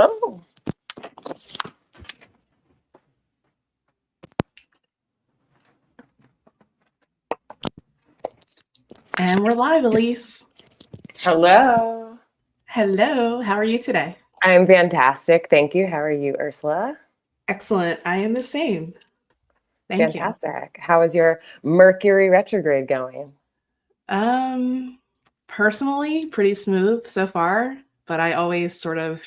Oh. And we're live, Elise. Hello. Hello. How are you today? I'm fantastic. Thank you. How are you, Ursula? Excellent. I am the same. Thank you. Fantastic. How is your Mercury retrograde going? Personally, pretty smooth so far, but I always sort of,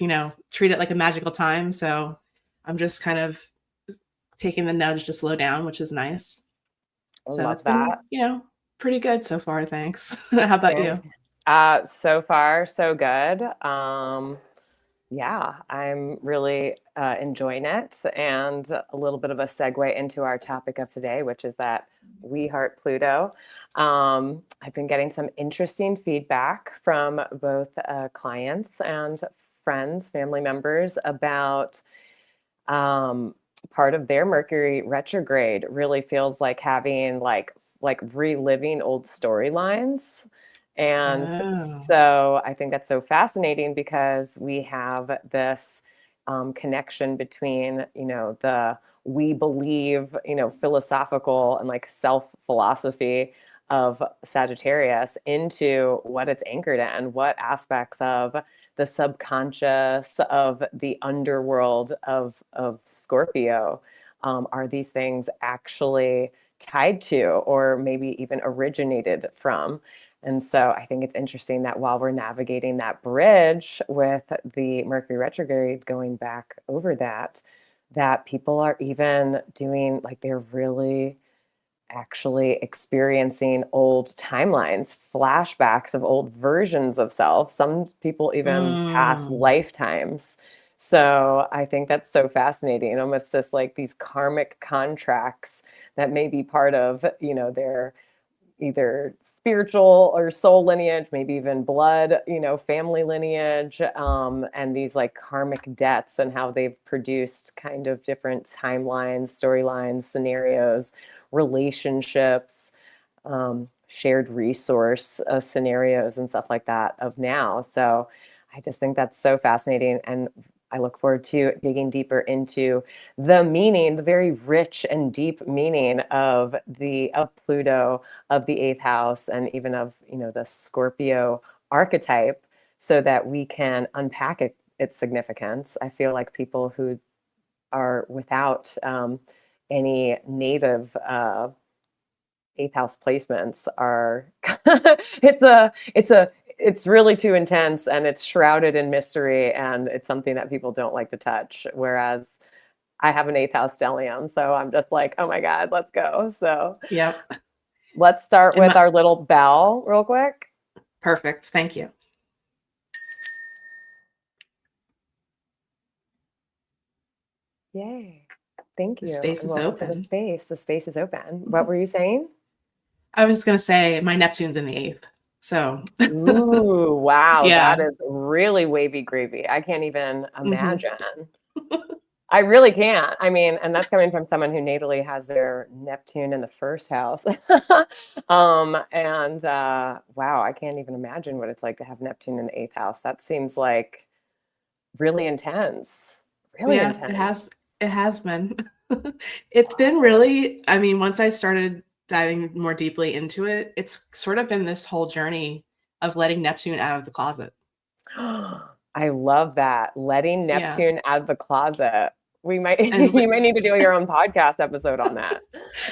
treat it like a magical time. So I'm just kind of taking the nudge to slow down, which is nice. I So love it's that. been, pretty good so far. Thanks. How about you? So far, so good. Yeah, I'm really enjoying it. And a little bit of a segue into our topic of today, which is that we heart Pluto. I've been getting some interesting feedback from both clients and friends, family members about part of their Mercury retrograde really feels like having like reliving old storylines. And Oh. so I think that's so fascinating because we have this connection between, the we believe, philosophical and like self philosophy of Sagittarius into what it's anchored in, what aspects of the subconscious of the underworld of Scorpio are these things actually tied to, or maybe even originated from. And so I think it's interesting that while we're navigating that bridge with the Mercury retrograde going back over that, that people are even doing like they're really actually experiencing old timelines, flashbacks of old versions of self, some people even past Mm. lifetimes. So I think that's so fascinating. Almost this like these karmic contracts that may be part of, their either spiritual or soul lineage, maybe even blood, family lineage, and these like karmic debts and how they've produced kind of different timelines, storylines, scenarios, relationships, shared resource scenarios and stuff like that of now. So I just think that's so fascinating. And I look forward to digging deeper into the meaning, the very rich and deep meaning of Pluto, of the eighth house, and even of the Scorpio archetype, so that we can unpack its significance. I feel like people who are without any native eighth house placements are it's really too intense, and it's shrouded in mystery, and it's something that people don't like to touch. Whereas I have an eighth house stellium, so I'm just like, oh my God, let's go. So Yep. let's start with our little bell real quick. Perfect. Thank you. Yay. Thank you. The space And is welcome to the open. space. The space is open. What were you saying? I was just going to say my Neptune's in the eighth. So, Ooh, wow. yeah. That is really wavy gravy. I can't even imagine. Mm-hmm. I really can't. I mean, and that's coming from someone who natally has their Neptune in the first house. Wow, I can't even imagine what it's like to have Neptune in the eighth house. That seems like really intense. Really Yeah, intense. it has been. It's been really, I mean, once I started diving more deeply into it, it's sort of been this whole journey of letting Neptune out of the closet. I love that. Letting Yeah. Neptune out of the closet. We might And you might need to do your own podcast episode on that.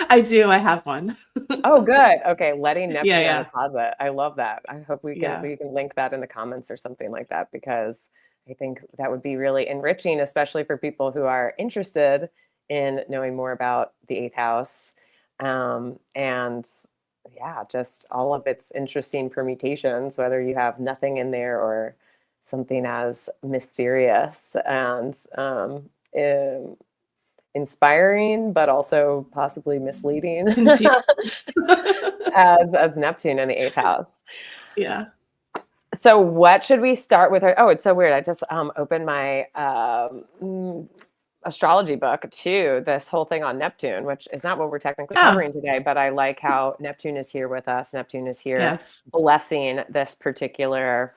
I have one. Oh, good. Okay, letting Yeah, Neptune out of the yeah. closet. I love that. I hope Yeah. we can link that in the comments or something like that, because I think that would be really enriching, especially for people who are interested in knowing more about the eighth house. And yeah, just all of its interesting permutations, whether you have nothing in there or something as mysterious and inspiring, but also possibly misleading Confused. as Neptune in the eighth house. Yeah. So what should we start with? Oh, it's so weird. I just opened my astrology book to this whole thing on Neptune, which is not what we're technically covering today, but I like how Neptune is here with us. Neptune is here Yes. blessing this particular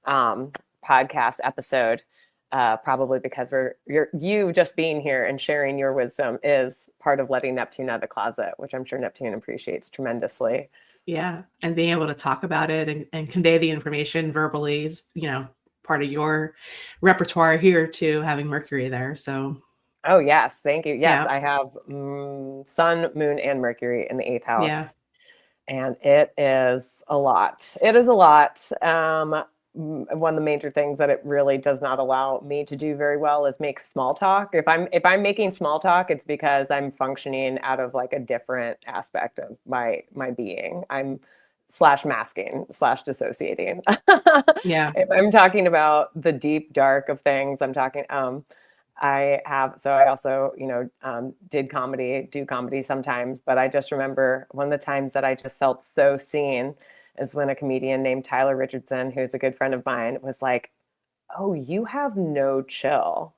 podcast episode. probably because you just being here and sharing your wisdom is part of letting Neptune out of the closet, which I'm sure Neptune appreciates tremendously. Yeah. And being able to talk about it and convey the information verbally is, part of your repertoire here too, having Mercury there. So, Oh, yes. Thank you. Yes, yeah. I have Sun, Moon, and Mercury in the eighth Yeah. house. And it is a lot. It is a lot. One of the major things that it really does not allow me to do very well is make small talk. If I'm making small talk, it's because I'm functioning out of like a different aspect of my being. I'm slash masking slash dissociating. Yeah. If I'm talking about the deep dark of things, I'm talking I also, do comedy sometimes, but I just remember one of the times that I just felt so seen is when a comedian named Tyler Richardson, who's a good friend of mine, was like, "Oh, you have no chill."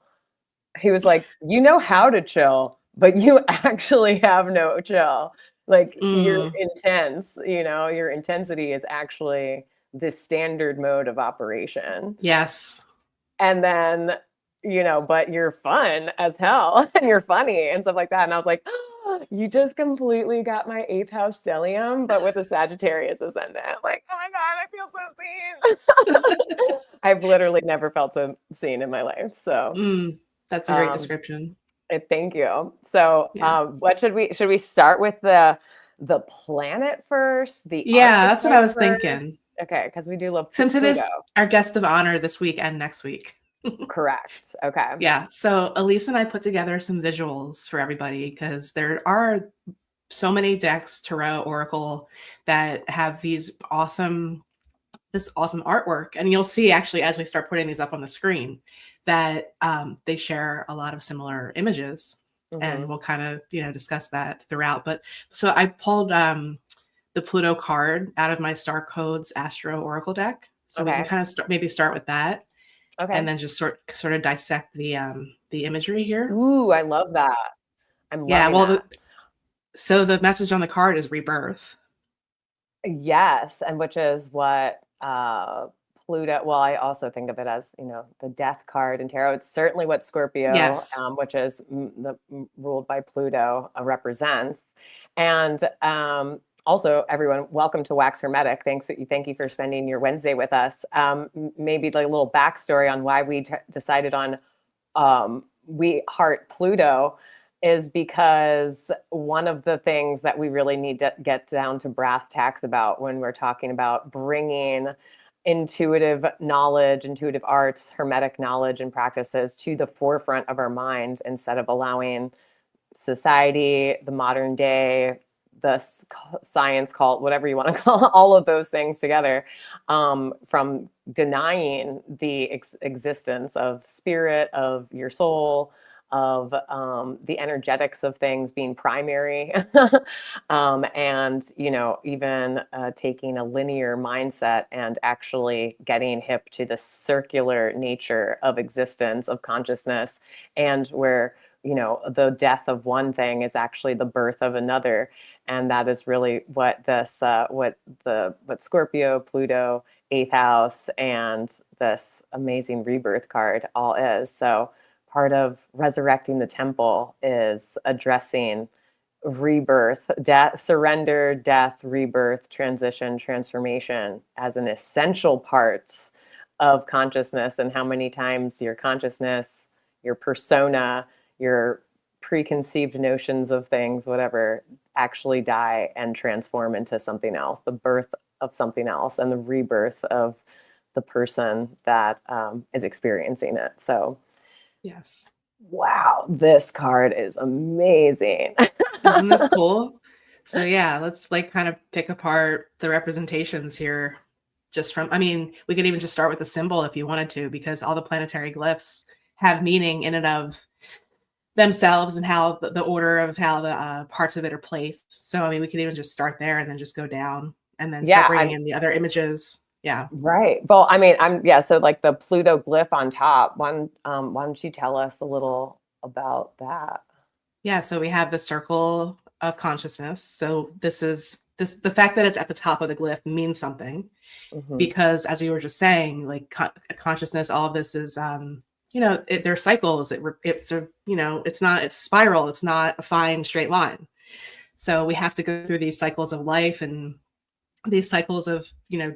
He was like, "You know how to chill, but you actually have no chill. Like you're Mm, intense, your intensity is actually the standard mode of operation." yes. And then, but you're fun as hell and you're funny and stuff like that. And I was like, you just completely got my eighth house stellium, but with a Sagittarius ascendant. Like, oh my God, I feel so seen. I've literally never felt so seen in my life. So, Mm, that's a great um, description. thank you. So, Yeah. what should we start with the planet first, the Yeah, that's what I archetype was first? thinking. Okay, because we do love Since it Pluto. is our guest of honor this week and next week. Correct. Okay. Yeah. So Elise and I put together some visuals for everybody because there are so many decks, tarot, oracle, that have this awesome artwork. And you'll see actually as we start putting these up on the screen that they share a lot of similar images. And Hmm. we'll kind of, discuss that throughout. But so I pulled the Pluto card out of my Star Codes Astro Oracle deck. So we can Okay. kind of maybe start with that and Okay. then just sort of dissect the imagery here. Ooh, I love that. I'm Yeah, loving well, that. so the message on the card is rebirth. Yes, and which is what Pluto, well, I also think of it as, the death card in tarot. It's certainly what Scorpio, Yes. which is ruled by Pluto, represents. And also, everyone, welcome to Wax Hermetic. Thank you for spending your Wednesday with us. Maybe like a little backstory on why we decided on we heart Pluto is because one of the things that we really need to get down to brass tacks about when we're talking about bringing intuitive knowledge, intuitive arts, hermetic knowledge and practices to the forefront of our mind instead of allowing society, the modern day, the science cult, whatever you want to call it, all of those things together, from denying the existence of spirit, of your soul, of the energetics of things being primary, and even taking a linear mindset and actually getting hip to the circular nature of existence, of consciousness, and where the death of one thing is actually the birth of another. And that is really what what Scorpio, Pluto, eighth house, and this amazing rebirth card all is. So part of resurrecting the temple is addressing rebirth, death, surrender, death, rebirth, transition, transformation as an essential part of consciousness, and how many times your consciousness, your persona, your preconceived notions of things, whatever, actually die and transform into something else, the birth of something else, and the rebirth of the person that is experiencing it. So, Yes. wow, this card is amazing. Isn't this cool? So yeah, let's like kind of pick apart the representations here just from, I mean, we could even just start with the symbol if you wanted to, because all the planetary glyphs have meaning in and of themselves and how the order of how the parts of it are placed. So, I mean, we could even just start there and then just go down and then start Yeah, bringing I'm in the other images. Yeah. right. Well, I mean, yeah, so like the Pluto glyph on top, why don't you tell us a little about that? Yeah. So we have the circle of consciousness. So the fact that it's at the top of the glyph means something Hmm. because as you were just saying, like consciousness, all of this is there's cycles. It's a, it's not, it's a spiral. It's not a fine straight line. So we have to go through these cycles of life and these cycles of,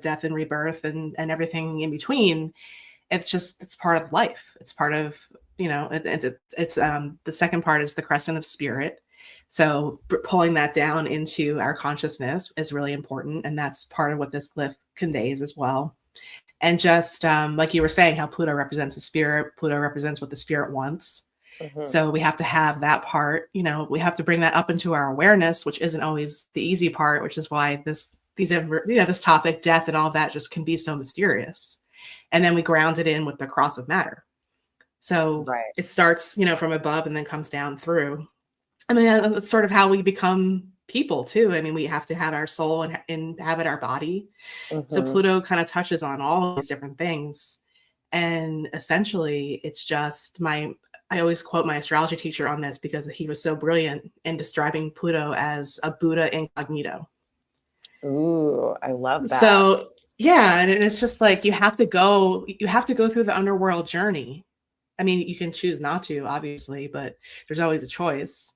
death and rebirth and everything in between. It's part of life. It's part of, it's the second part is the crescent of spirit. So pulling that down into our consciousness is really important. And that's part of what this glyph conveys as well. And just like you were saying, how Pluto represents the spirit, Pluto represents what the spirit wants. So we have to have that part, we have to bring that up into our awareness, which isn't always the easy part, which is why this topic, death and all that, just can be so mysterious. And then we ground it in with the cross of matter. So it starts, from above and then comes down through. I mean, that's sort of how we become people too. I mean, we have to have our soul and inhabit our body. So Pluto kind of touches on all these different things. And essentially, it's just I always quote my astrology teacher on this because he was so brilliant in describing Pluto as a Buddha incognito. Ooh, I love that. So yeah, and it's just like you have to go through the underworld journey. I mean, you can choose not to, obviously, but there's always a choice.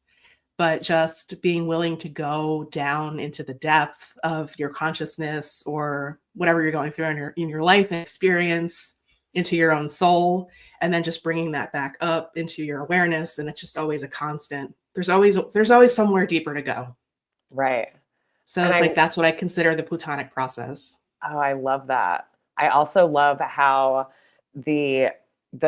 But just being willing to go down into the depth of your consciousness or whatever you're going through in your life and experience, into your own soul, and then just bringing that back up into your awareness. And it's just always a constant. There's always somewhere deeper to go. Right. So and it's like, that's what I consider the Plutonic process. Oh, I love that. I also love how the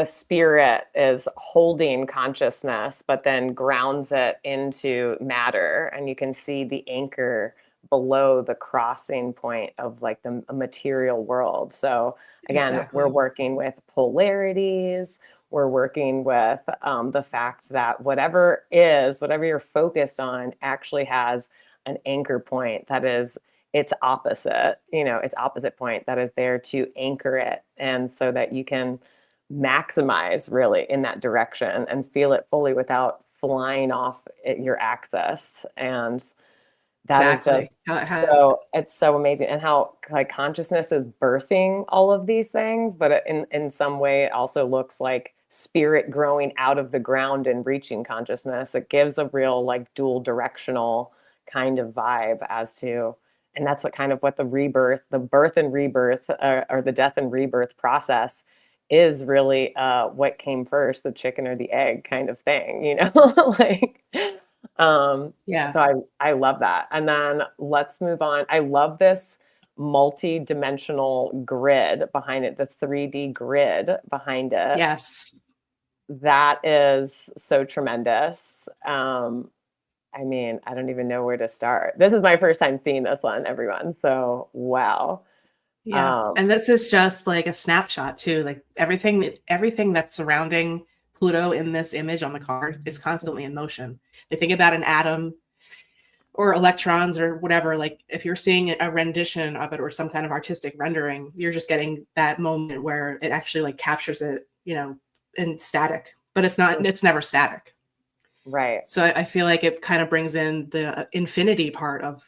spirit is holding consciousness, but then grounds it into matter. And you can see the anchor below the crossing point of like the material world. So again, we're working with polarities. We're working with the fact that whatever you're focused on actually has an anchor point that is its opposite, its opposite point that is there to anchor it. And so that you can maximize really in that direction and feel it fully without flying off your axis. And that is just it's so amazing. And how like consciousness is birthing all of these things, but in some way it also looks like spirit growing out of the ground and reaching consciousness. It gives a real like dual directional kind of vibe as to, and that's what the birth and rebirth or the death and rebirth process is really what came first, the chicken or the egg kind of thing, like, so I love that. And then let's move on. I love this multi-dimensional grid behind it, the 3D grid behind it. Yes. That is so tremendous. I mean, I don't even know where to start. This is my first time seeing this one, everyone. So, wow. Yeah. And this is just like a snapshot too. Like everything that's surrounding Pluto in this image on the card is constantly in motion. They think about an atom or electrons or whatever. Like if you're seeing a rendition of it or some kind of artistic rendering, you're just getting that moment where it actually like captures it, in static, but it's never static. Right. So I feel like it kind of brings in the infinity part of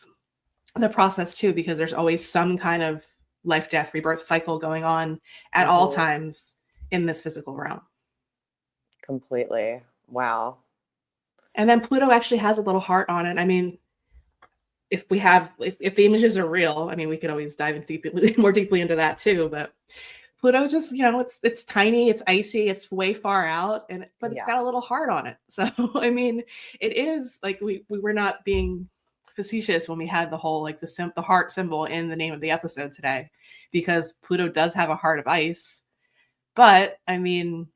the process too, because there's always some kind of life, death, rebirth cycle going on at all times in this physical realm. Completely. Wow. And then Pluto actually has a little heart on it. I mean, if the images are real, I mean, we could always dive more deeply into that too, but Pluto just, it's tiny, it's icy, it's way far out, but it's got a little heart on it. So, I mean, it is like we were not being facetious when we had the whole like the heart symbol in the name of the episode today, because Pluto does have a heart of ice. But I mean,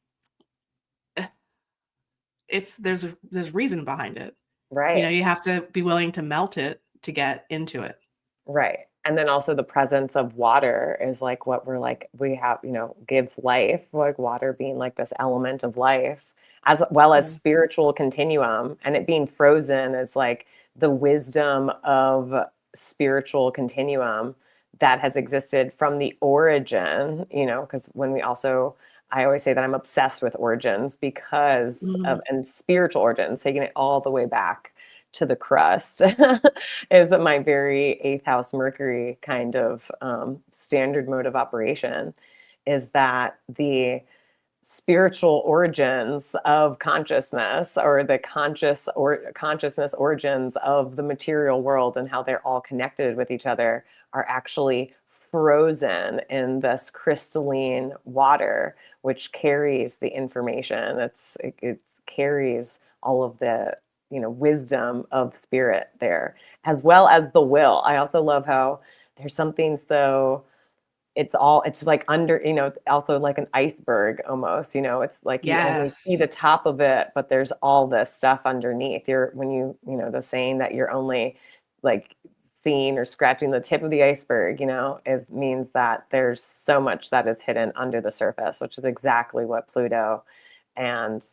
there's reason behind it. Right. You have to be willing to melt it to get into it. Right. And then also the presence of water is like what we have, gives life, like water being like this element of life, as well as spiritual continuum. And it being frozen is like the wisdom of spiritual continuum that has existed from the origin, because I always say that I'm obsessed with origins because of, and spiritual origins, taking it all the way back to the crust is my very 8th house Mercury kind of standard mode of operation, is that spiritual origins of consciousness, or the consciousness origins of the material world, and how they're all connected with each other, are actually frozen in this crystalline water, which carries the information. It carries all of the, wisdom of spirit there, as well as the will. I also love how there's something so, it's like under, also like an iceberg almost, it's like you only see Yes. the top of it, but there's all this stuff underneath. When the saying that you're only like seeing or scratching the tip of the iceberg, means that there's so much that is hidden under the surface, which is exactly what Pluto and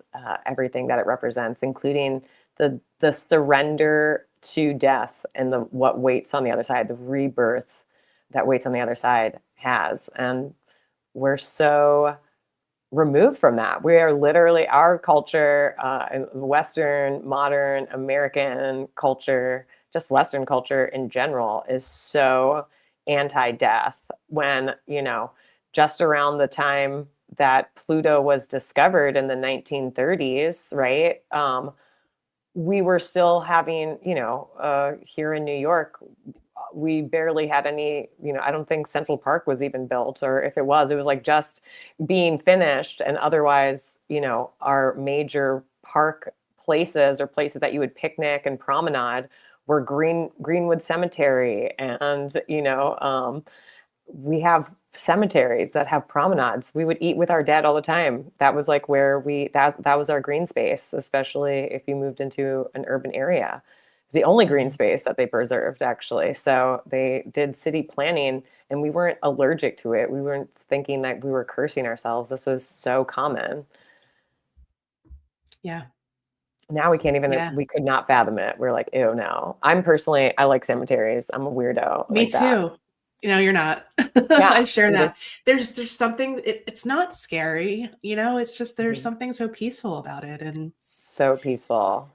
everything that it represents, including the surrender to death, and the what waits on the other side, the rebirth that waits on the other side has. And we're so removed from that. We are literally, our culture, Western, modern American culture, just Western culture in general, is so anti-death. When, just around the time that Pluto was discovered in the 1930s, right? We were still having, here in New York, we barely had any, I don't think Central Park was even built, or if it was like just being finished. And otherwise, our major park places, or places that you would picnic and promenade, were Greenwood Cemetery. And, we have cemeteries that have promenades. We would eat with our dead all the time. That was like where that was our green space, especially if you moved into an urban area. It's the only green space that they preserved, actually. So they did city planning, and we weren't allergic to it. We weren't thinking that we were cursing ourselves. This was so common. Yeah. Now we can't even, Yeah. we could not fathom it. We're like, ew, no. I like cemeteries. I'm a weirdo Me like that. too. You're not. Yeah. I share I'm that. just, There's something, it's not scary, it's just there's mhm. something so peaceful about it. And So peaceful.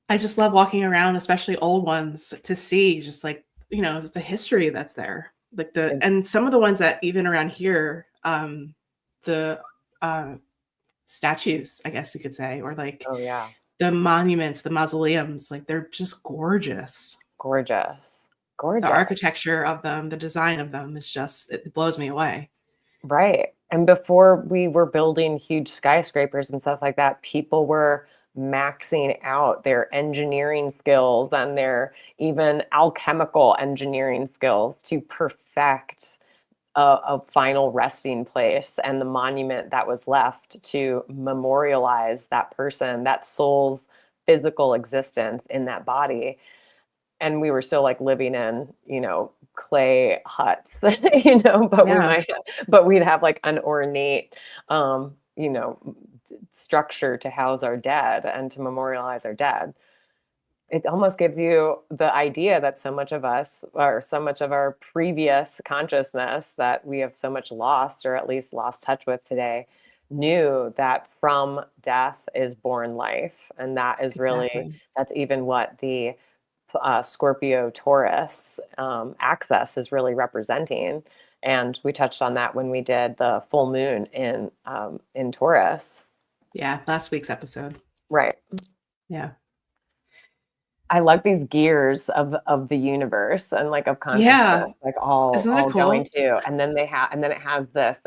I just love walking around, especially old ones, to see just like, just the history that's there. Like and some of the ones that even around here, the statues, I guess you could say, or like Oh yeah. the monuments, the mausoleums, like they're just gorgeous. Gorgeous. The Gorgeous. architecture of them, the design of them is just, it blows me away. Right. And before we were building huge skyscrapers and stuff like that, people were maxing out their engineering skills and their even alchemical engineering skills to perfect a final resting place, and the monument that was left to memorialize that person, that soul's physical existence in that body. And we were still like living in, clay huts, Yeah. but we'd have like an ornate, structure to house our dead and to memorialize our dead. It almost gives you the idea that so much of us, or so much of our previous consciousness that we have so much lost, or at least lost touch with today, knew that from death is born life. And that is really, Exactly. that's even what the Scorpio Taurus axis is really representing. And we touched on that when we did the full moon in Taurus. Yeah, last week's episode. Right. Yeah. I like these gears of the universe, and like of Yeah. consciousness, like all Isn't that going cool? to, and then it has this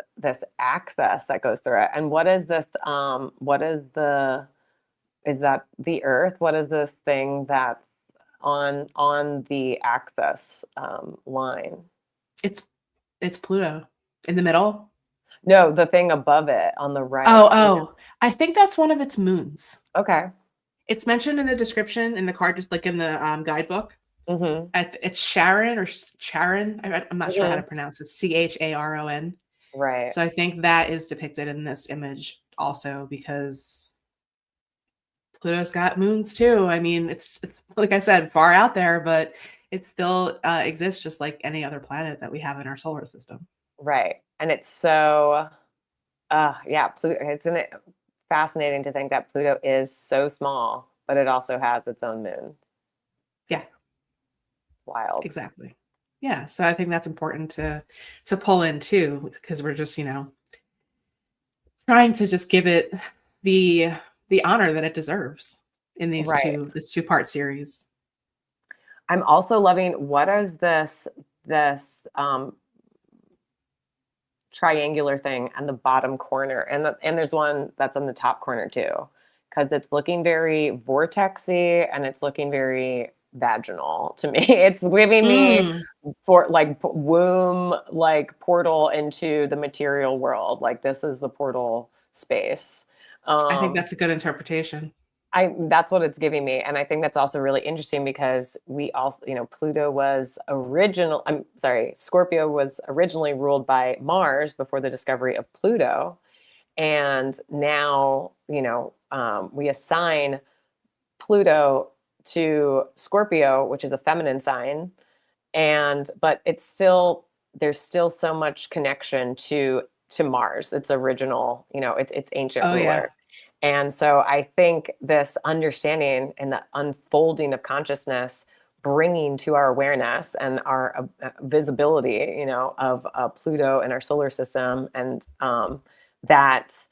axis that goes through it. And what is this? What is that the Earth? What is this thing that's on the axis line? It's Pluto in the middle. No, the thing above it on the Oh, right. oh. I think that's one of its moons. Okay. It's mentioned in the description in the card, just like in the guidebook. Mm-hmm. It's Sharon or Charon. I'm not sure how to Mm-hmm. pronounce it. Charon. Right. So I think that is depicted in this image also, because Pluto's got moons too. I mean, it's like I said, far out there, but it still exists just like any other planet that we have in our solar system. Right. And it's so yeah, Pluto, isn't it fascinating to think that Pluto is so small, but it also has its own moon. Yeah, Wild. exactly. Yeah, so I think that's important to pull in too, because we're just, trying to just give it the honor that it deserves in Right. this two-part series. I'm also loving, what is this triangular thing on the bottom corner, and there's one that's on the top corner too, because it's looking very vortexy and it's looking very vaginal to me. It's giving me Mm, for like womb, like portal into the material world. Like this is the portal space. I think Um, that's a good interpretation. that's what it's giving me. And I think that's also really interesting because we also, Pluto was I'm sorry, Scorpio was originally ruled by Mars before the discovery of Pluto. And now, we assign Pluto to Scorpio, which is a feminine sign. But there's still so much connection to Mars, its original, its ancient Oh yeah. ruler. And so I think this understanding and the unfolding of consciousness, bringing to our awareness and our visibility, of Pluto and our solar system, and that,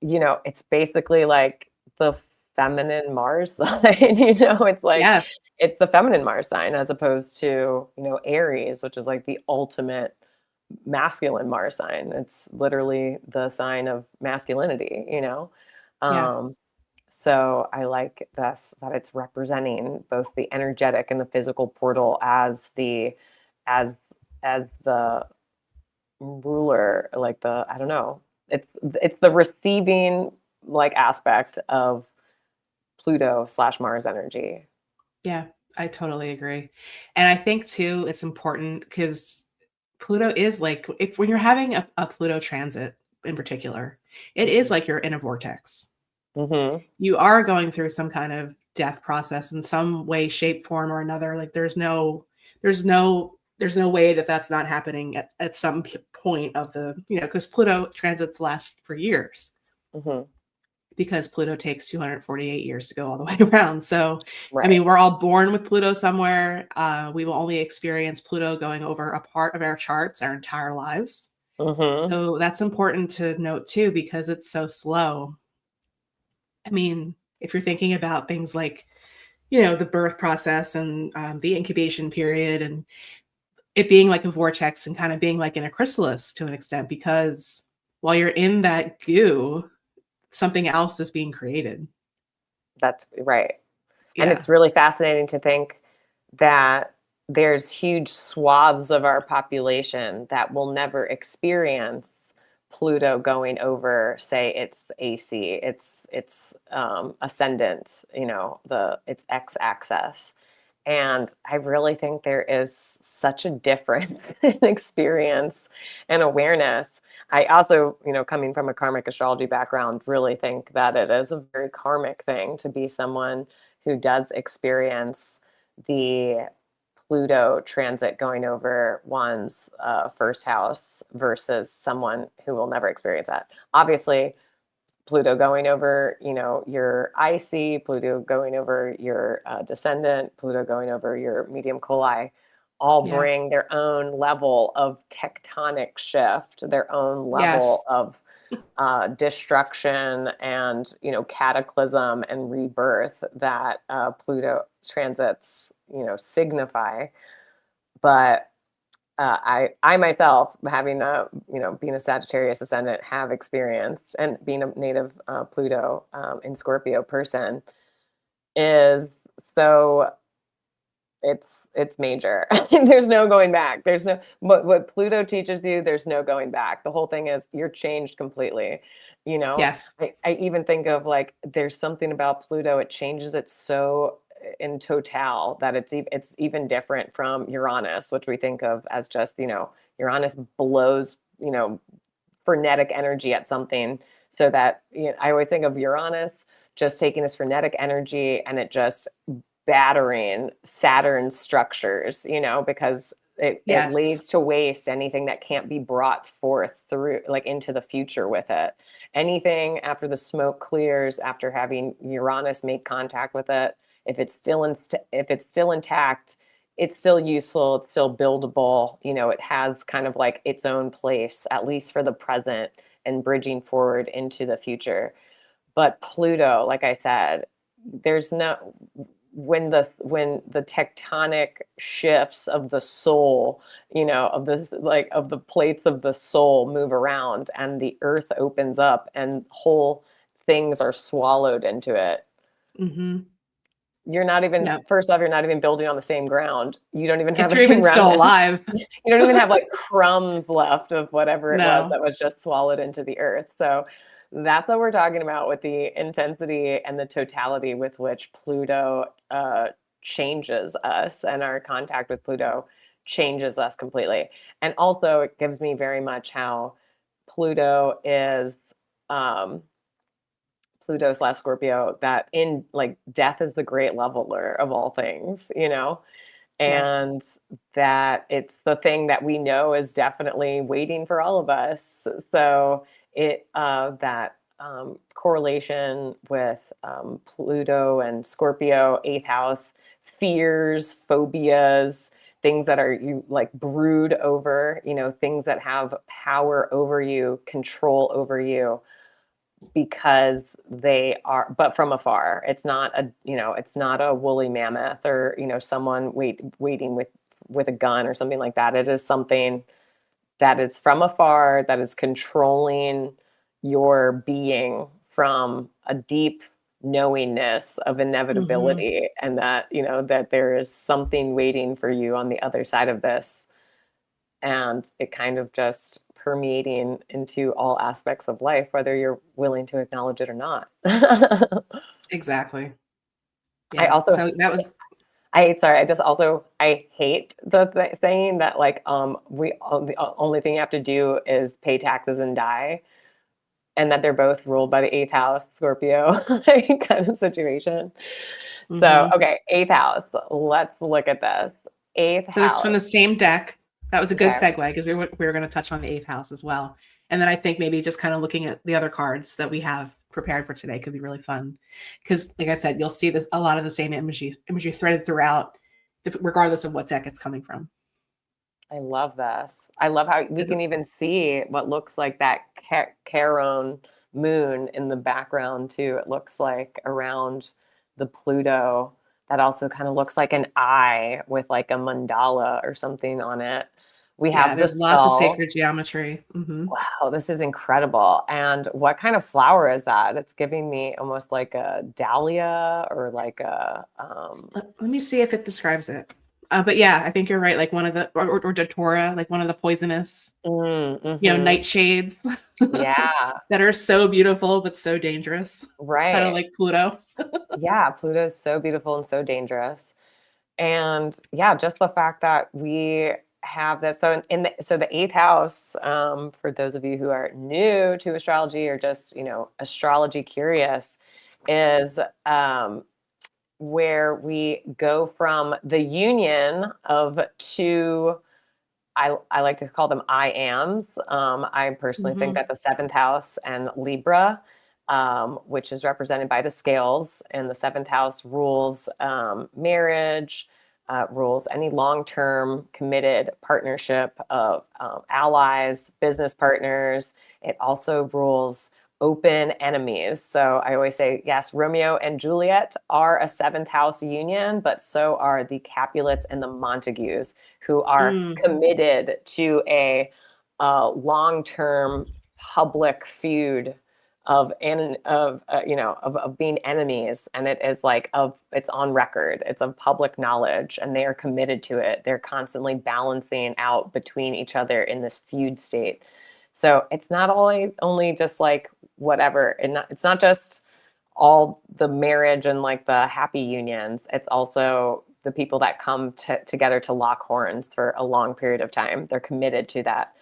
it's basically like the feminine Mars sign. It's like Yes. it's the feminine Mars sign as opposed to, Aries, which is like the ultimate masculine Mars sign. It's literally the sign of masculinity. Yeah. Um, so I like this, that it's representing both the energetic and the physical portal as as the ruler, like the, I don't know. It's the receiving like aspect of Pluto slash Mars energy. Yeah. I totally agree. And I think too, it's important because Pluto is like, if when you're having a Pluto transit in particular, it is Mhm. like you're in a vortex. Mhm. You are going through some kind of death process in some way, shape, form, or another. Like there's no way that that's not happening at some point of the, because Pluto transits last for years, Mhm. because Pluto takes 248 years to go all the way around. So, I Right. mean, we're all born with Pluto somewhere. We will only experience Pluto going over a part of our charts our entire lives. Mhm. So that's important to note too, because it's so slow. I mean, if you're thinking about things like, the birth process and the incubation period, and it being like a vortex and kind of being like in a chrysalis to an extent, because while you're in that goo, something else is being created. That's right. And Yeah. it's really fascinating to think that there's huge swaths of our population that will never experience Pluto going over, say, its AC, its ascendant, the its x-axis. And I really think there is such a difference in experience and awareness. I also, coming from a karmic astrology background, really think that it is a very karmic thing to be someone who does experience the Pluto transit going over one's first house versus someone who will never experience that. Obviously, Pluto going over, your IC, Pluto going over your descendant, Pluto going over your medium coli, all Yeah. bring their own level of tectonic shift, their own Yes. level of destruction and, cataclysm and rebirth that Pluto transits, signify. But I myself, having being a Sagittarius ascendant, have experienced, and being a native Pluto in Scorpio person is so it's major. There's no going back. There's no what Pluto teaches you. There's no going back. The whole thing is you're changed completely. You know, Yes. I even think of like there's something about Pluto. It changes it so in total that it's even different from Uranus, which we think of as just Uranus blows frenetic energy at something, so that I always think of Uranus just taking this frenetic energy and it just battering Saturn's structures, because it Yes. leads to waste anything that can't be brought forth through, like, into the future with it. Anything after the smoke clears, after having Uranus make contact with it, if it's still intact, it's still useful, it's still buildable, it has kind of like its own place, at least for the present, and bridging forward into the future. But Pluto, like I said, there's no when the tectonic shifts of the soul, of this like of the plates of the soul move around and the earth opens up and whole things are swallowed into it. Mm-hmm. You're not even, Yeah. first off, you're not even building on the same ground. You don't even have If you're any even still remnants. alive. You don't even have like crumbs left of whatever it was No. that was just swallowed into the earth. So that's what we're talking about with the intensity and the totality with which Pluto changes us, and our contact with Pluto changes us completely. And also, it gives me very much how Pluto is Pluto/Scorpio, that in like death is the great leveler of all things, Yes. and that it's the thing that we know is definitely waiting for all of us. So that correlation with Pluto and Scorpio, eighth house, fears, phobias, things that are you like brood over, things that have power over you, control over you, because they are, but from afar. It's not a woolly mammoth, or someone waiting with a gun or something like that. It is something that is from afar, that is controlling your being from a deep knowingness of Mm-hmm. inevitability, and that that there is something waiting for you on the other side of this, and it kind of just permeating into all aspects of life, whether you're willing to acknowledge it or not. Exactly. I Yeah. also, So that was, I hate the saying that like the only thing you have to do is pay taxes and die, and that they're both ruled by the eighth house Scorpio like, kind of situation. So mm-hmm. okay, eighth house. Let's look at this. Eighth So this is from house. the same deck. That was a good Okay. segue because we were going to touch on the eighth house as well. And then I think maybe just kind of looking at the other cards that we have prepared for today could be really fun. Because like I said, you'll see this a lot of the same imagery threaded throughout, regardless of what deck it's coming from. I love this. I love how we Is can it? even see what looks like that Charon moon in the background too. It looks like around the Pluto. That also kind of looks like an eye with like a mandala or something on it. We Yeah, have the there's lots of skull. sacred geometry. Mm-hmm. Wow, this is incredible. And what kind of flower is that? It's giving me almost like a dahlia, or like a Let me see if it describes it. But yeah, I think you're right. Like one of the or datura, like one of the poisonous, mm-hmm. nightshades Yeah, that are so beautiful but so dangerous. Kind of right. like Pluto. Yeah, Pluto is so beautiful and so dangerous. And yeah, just the fact that we have this. So so the eighth house, for those of you who are new to astrology or just, astrology curious, is where we go from the union of two, I like to call them I ams. I personally think Mm-hmm. that the seventh house and Libra, which is represented by the scales, and the seventh house rules marriage, rules any long term committed partnership of allies, business partners. It also rules open enemies. So I always say, yes, Romeo and Juliet are a seventh house union, but so are the Capulets and the Montagues, who are Mm, committed to a long-term public feud of being enemies, and it is like it's on record, it's of public knowledge, and they are committed to it. They're constantly balancing out between each other in this feud state. So it's not always only just like whatever, and it's not just all the marriage and like the happy unions. It's also the people that come together to lock horns for a long period of time. They're committed to that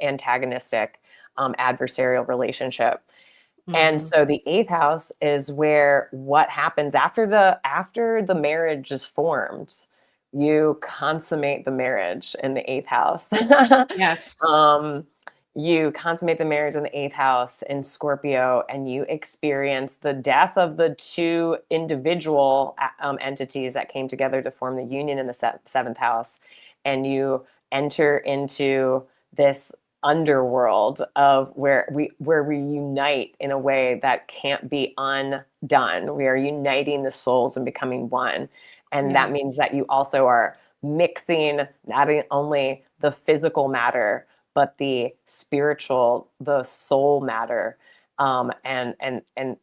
antagonistic, adversarial relationship. And mm-hmm. so the eighth house is where what happens after the marriage is formed. You consummate the marriage in the eighth house. Yes. um, you consummate the marriage in the eighth house in Scorpio, and you experience the death of the two individual entities that came together to form the union in the seventh house. And you enter into this underworld of where we unite in a way that can't be undone. We are uniting the souls and becoming one. And that means that you also are mixing not only the physical matter, but the spiritual, the soul matter, and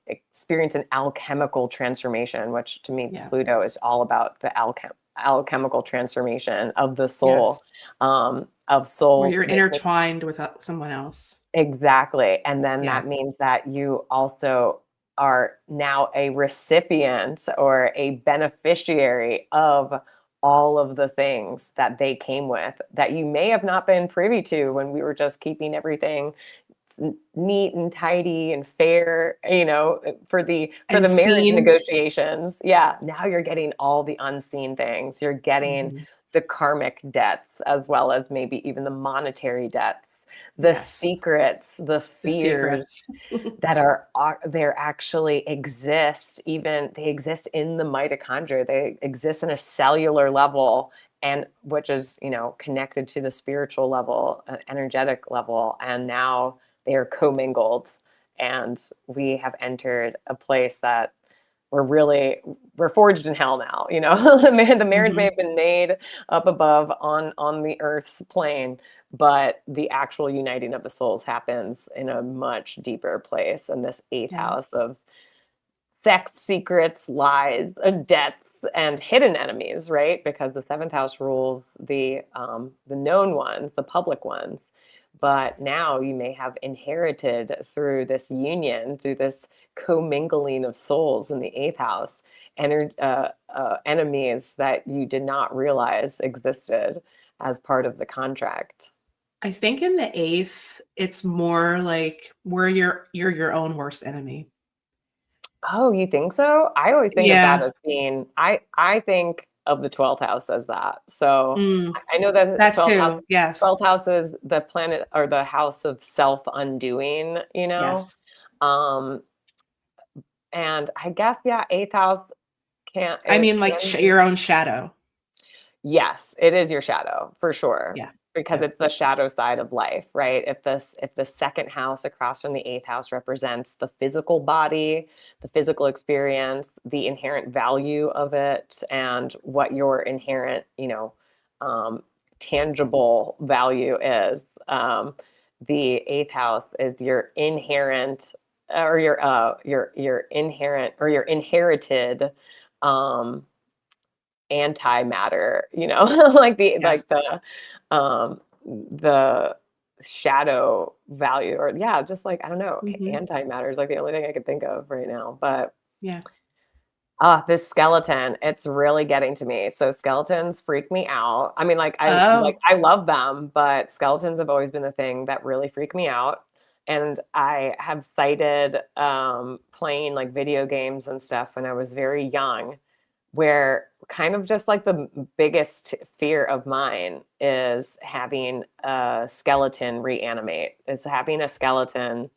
experience an alchemical transformation, which to me, Pluto is all about the alchemical transformation of the soul, of soul. Where you're intertwined with someone else. Exactly. And then that means that you also are now a recipient or a beneficiary of all of the things that they came with that you may have not been privy to when we were just keeping everything neat and tidy and fair, for the marriage negotiations. Yeah. Now you're getting all the unseen things. You're getting the karmic debts, as well as maybe even the monetary debts, the secrets, the fears that are there actually exist. Even they exist in the mitochondria. They exist in a cellular level, and which is, connected to the spiritual level, energetic level. And now they are commingled, and we have entered a place that we're forged in hell now. The marriage may have been made up above on the earth's plane, but the actual uniting of the souls happens in a much deeper place, in this eighth house of sex, secrets, lies, debts, and hidden enemies, right? Because the seventh house rules the known ones, the public ones. But now you may have inherited through this union, through this commingling of souls in the eighth house, enemies that you did not realize existed as part of the contract. I think in the eighth, it's more like where you're your own worst enemy. Oh, you think so? I always think of that as being, I think of the 12th house as that. So I know that that 12th too. house, Yes. 12th house is the planet or the house of self-undoing, Yes. And I guess, eighth house your own shadow. Yes, it is your shadow for sure. Yeah. Because it's the shadow side of life, right? If the second house across from the eighth house represents the physical body, the physical experience, the inherent value of it, and what your inherent, tangible value is. The eighth house is your inherent, or your inherent, or your inherited antimatter, like the shadow value, or just like, I don't know, antimatter is like the only thing I could think of right now. But this skeleton, it's really getting to me. So skeletons freak me out. I mean, I love them, but skeletons have always been the thing that really freak me out. And I have cited playing like video games and stuff when I was very young, where kind of just like the biggest fear of mine is having a skeleton reanimate, is having a skeleton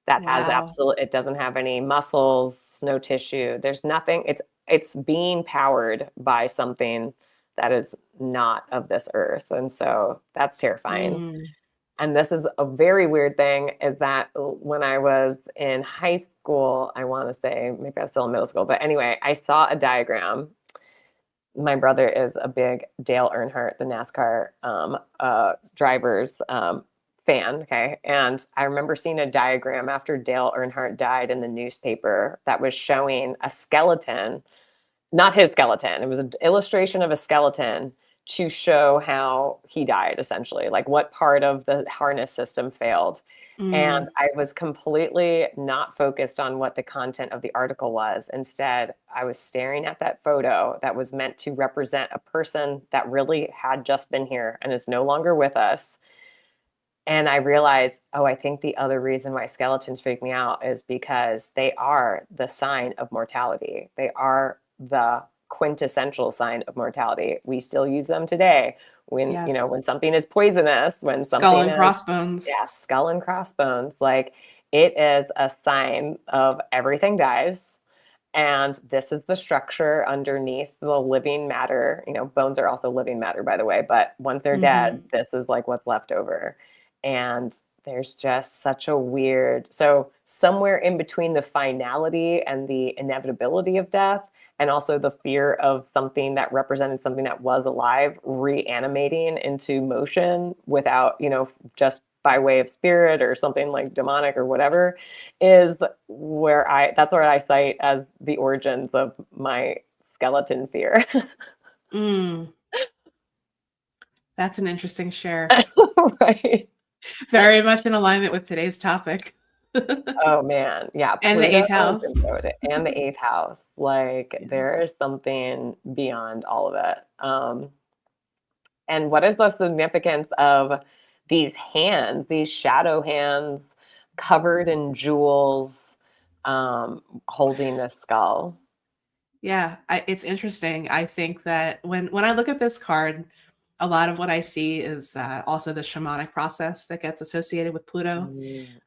that has it doesn't have any muscles, no tissue. There's nothing. It's being powered by something that is not of this earth. And so that's terrifying. And this is a very weird thing, is that when I was in high school, I want to say, maybe I was still in middle school, but anyway, I saw a diagram. My brother is a big Dale Earnhardt, the NASCAR drivers fan. Okay. And I remember seeing a diagram after Dale Earnhardt died in the newspaper that was showing a skeleton, not his skeleton. It was an illustration of a skeleton to show how he died, essentially, like what part of the harness system failed. And I was completely not focused on what the content of the article was. Instead, I was staring at that photo that was meant to represent a person that really had just been here and is no longer with us. And I realized, I think the other reason why skeletons freak me out is because they are the sign of mortality. They are the quintessential sign of mortality. We still use them today when, when something is poisonous, when skull and crossbones. Yeah, skull and crossbones. Like, it is a sign of everything dies. And this is the structure underneath the living matter. Bones are also living matter, by the way, but once they're dead, this is like what's left over. And there's just such a weird, so somewhere in between the finality and the inevitability of death, and also the fear of something that represented something that was alive reanimating into motion without, just by way of spirit or something like demonic or whatever, is that's where I cite as the origins of my skeleton fear. Mm, that's an interesting share. Right. Very much in alignment with today's topic. Oh man, yeah, And the Pluto eighth house. and the eighth house. Like Yeah. there is something beyond all of it. And what is the significance of these hands, these shadow hands covered in jewels, holding this skull? Yeah, it's interesting. I think that when I look at this card, a lot of what I see is also the shamanic process that gets associated with Pluto.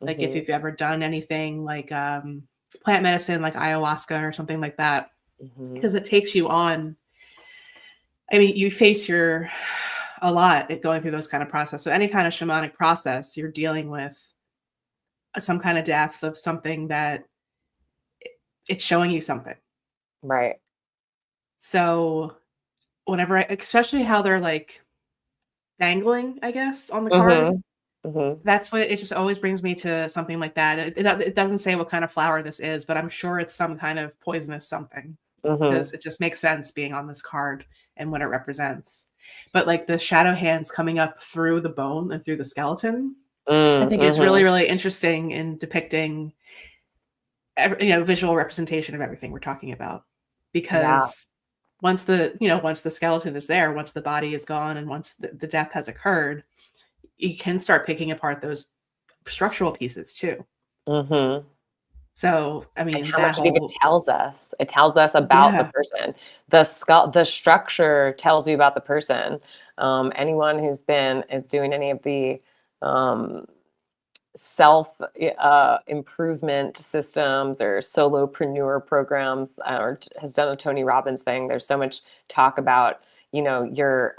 Like if Mm-hmm, you've ever done anything like plant medicine, like ayahuasca or something like that, mm-hmm, because it takes you on. I mean, you face a lot at going through those kind of process. So any kind of shamanic process, you're dealing with some kind of death of something that it's showing you something. right. So whenever especially how they're like dangling, I guess, on the card. Mm-hmm, mm-hmm, That's what it just always brings me to something like that. It doesn't say what kind of flower this is, but I'm sure it's some kind of poisonous something mm-hmm, because it just makes sense being on this card and what it represents. But like the shadow hands coming up through the bone and through the skeleton, I think is mm-hmm. really, really interesting in depicting, visual representation of everything we're talking about. Yeah. Because once the skeleton is there, once the body is gone, and once the death has occurred, you can start picking apart those structural pieces too. Mm-hmm. So, I And mean, how that much it even whole tells us. It tells us about the yeah. person. The structure tells you about the person. Anyone who's been is doing any of the um, self improvement systems or solopreneur programs, or has done a Tony Robbins thing. There's so much talk about your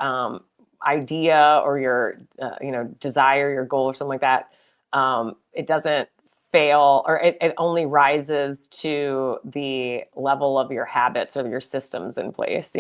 idea or your desire, your goal, or something like that. It doesn't fail, or it only rises to the level of your habits or your systems in place,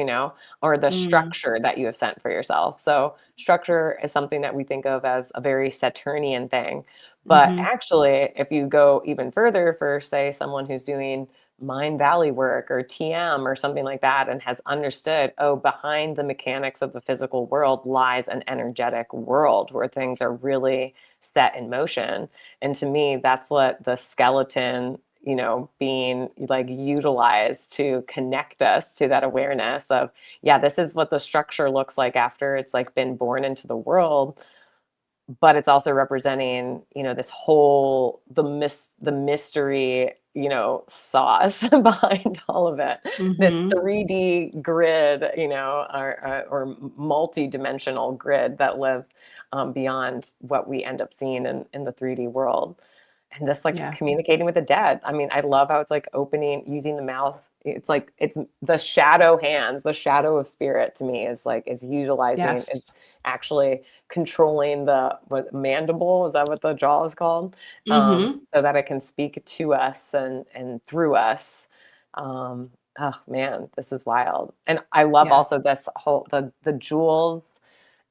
or the Mm, structure that you have set for yourself. So structure is something that we think of as a very Saturnian thing. But mhm, actually, if you go even further for, say, someone who's doing Mind Valley work or TM or something like that, and has understood, oh, behind the mechanics of the physical world lies an energetic world where things are really set in motion. And to me, that's what the skeleton, being like utilized to connect us to that awareness of, yeah, this is what the structure looks like after it's like been born into the world. But it's also representing, this whole the mystery, sauce behind all of it. This mhm, 3D grid, or multi-dimensional grid that lives beyond what we end up seeing in the 3D world. And just like yeah, communicating with the dead. I mean, I love how it's like opening, using the mouth. It's like it's the shadow hands, the shadow of spirit to me is utilizing, is yes, actually controlling the mandible, is that what the jaw is called? mhm, So that it can speak to us and through us. Oh man, this is wild. And I love yeah, also this whole the jewels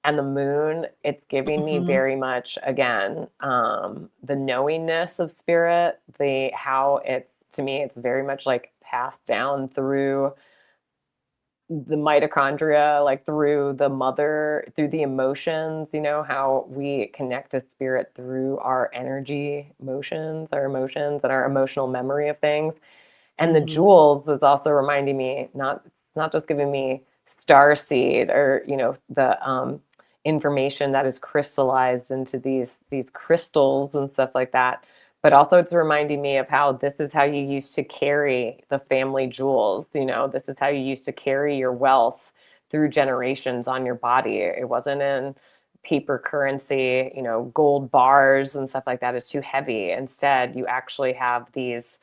and the moon. It's giving me mhm, very much, again, the knowingness of spirit, the how it's, to me it's very much like passed down through the mitochondria, like through the mother, through the emotions, how we connect to spirit through our energy motions, our emotions, and our emotional memory of things. And the mhm, jewels is also reminding me, not just giving me star seed or, the information that is crystallized into these crystals and stuff like that, but also it's reminding me of how this is how you used to carry the family jewels. This is how you used to carry your wealth through generations on your body. It wasn't in paper currency, gold bars and stuff like that is too heavy. Instead, you actually have these,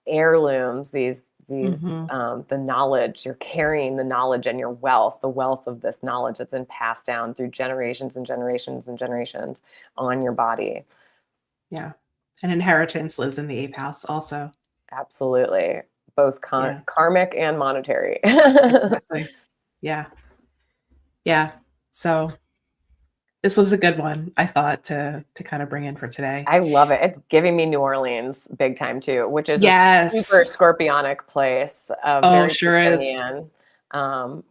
heirlooms, these Mm-hmm. the knowledge. You're carrying the knowledge and your wealth, the wealth of this knowledge that's been passed down through generations and generations and generations on your body. Yeah. And inheritance lives in the eighth house also. Absolutely. Both Yeah, karmic and monetary. exactly. Yeah. Yeah. So this was a good one, I thought, to kind of bring in for today. I love it. It's giving me New Orleans big time too, which is a super Yes. scorpionic place, Oh, very sure is. Plutonian.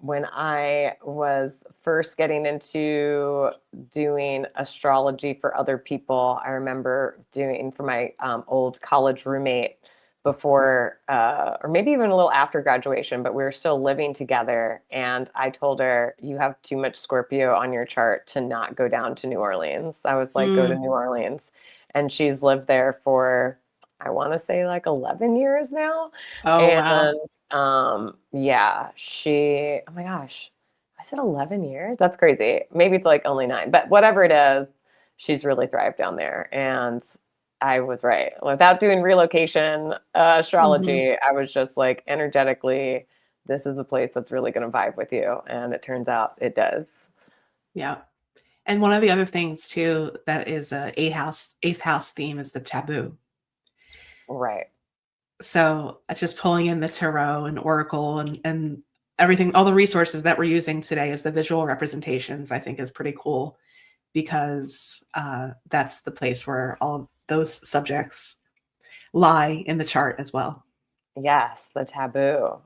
When I was first getting into doing astrology for other people, I remember doing for my old college roommate before, or maybe even a little after graduation, but we were still living together. And I told her, "You have too much Scorpio on your chart to not go down to New Orleans." I was like, "Go to Mm. New Orleans." And she's lived there for, I want to say like 11 years now. Oh, wow. And yeah, oh my gosh, I said 11 years? That's crazy. Maybe it's like only 9, but whatever it is, she's really thrived down there. And I was right. Without doing relocation Hmm. astrology, I was just like energetically, this is the place that's really going to vibe with you. And it turns out it does. Yeah. And one of the other things too that is a eighth house theme is the taboo. Right. So just pulling in the tarot and oracle and everything, all the resources that we're using today as the visual representations, I think is pretty cool because that's the place where all of those subjects lie in the chart as well. Yes, the taboo.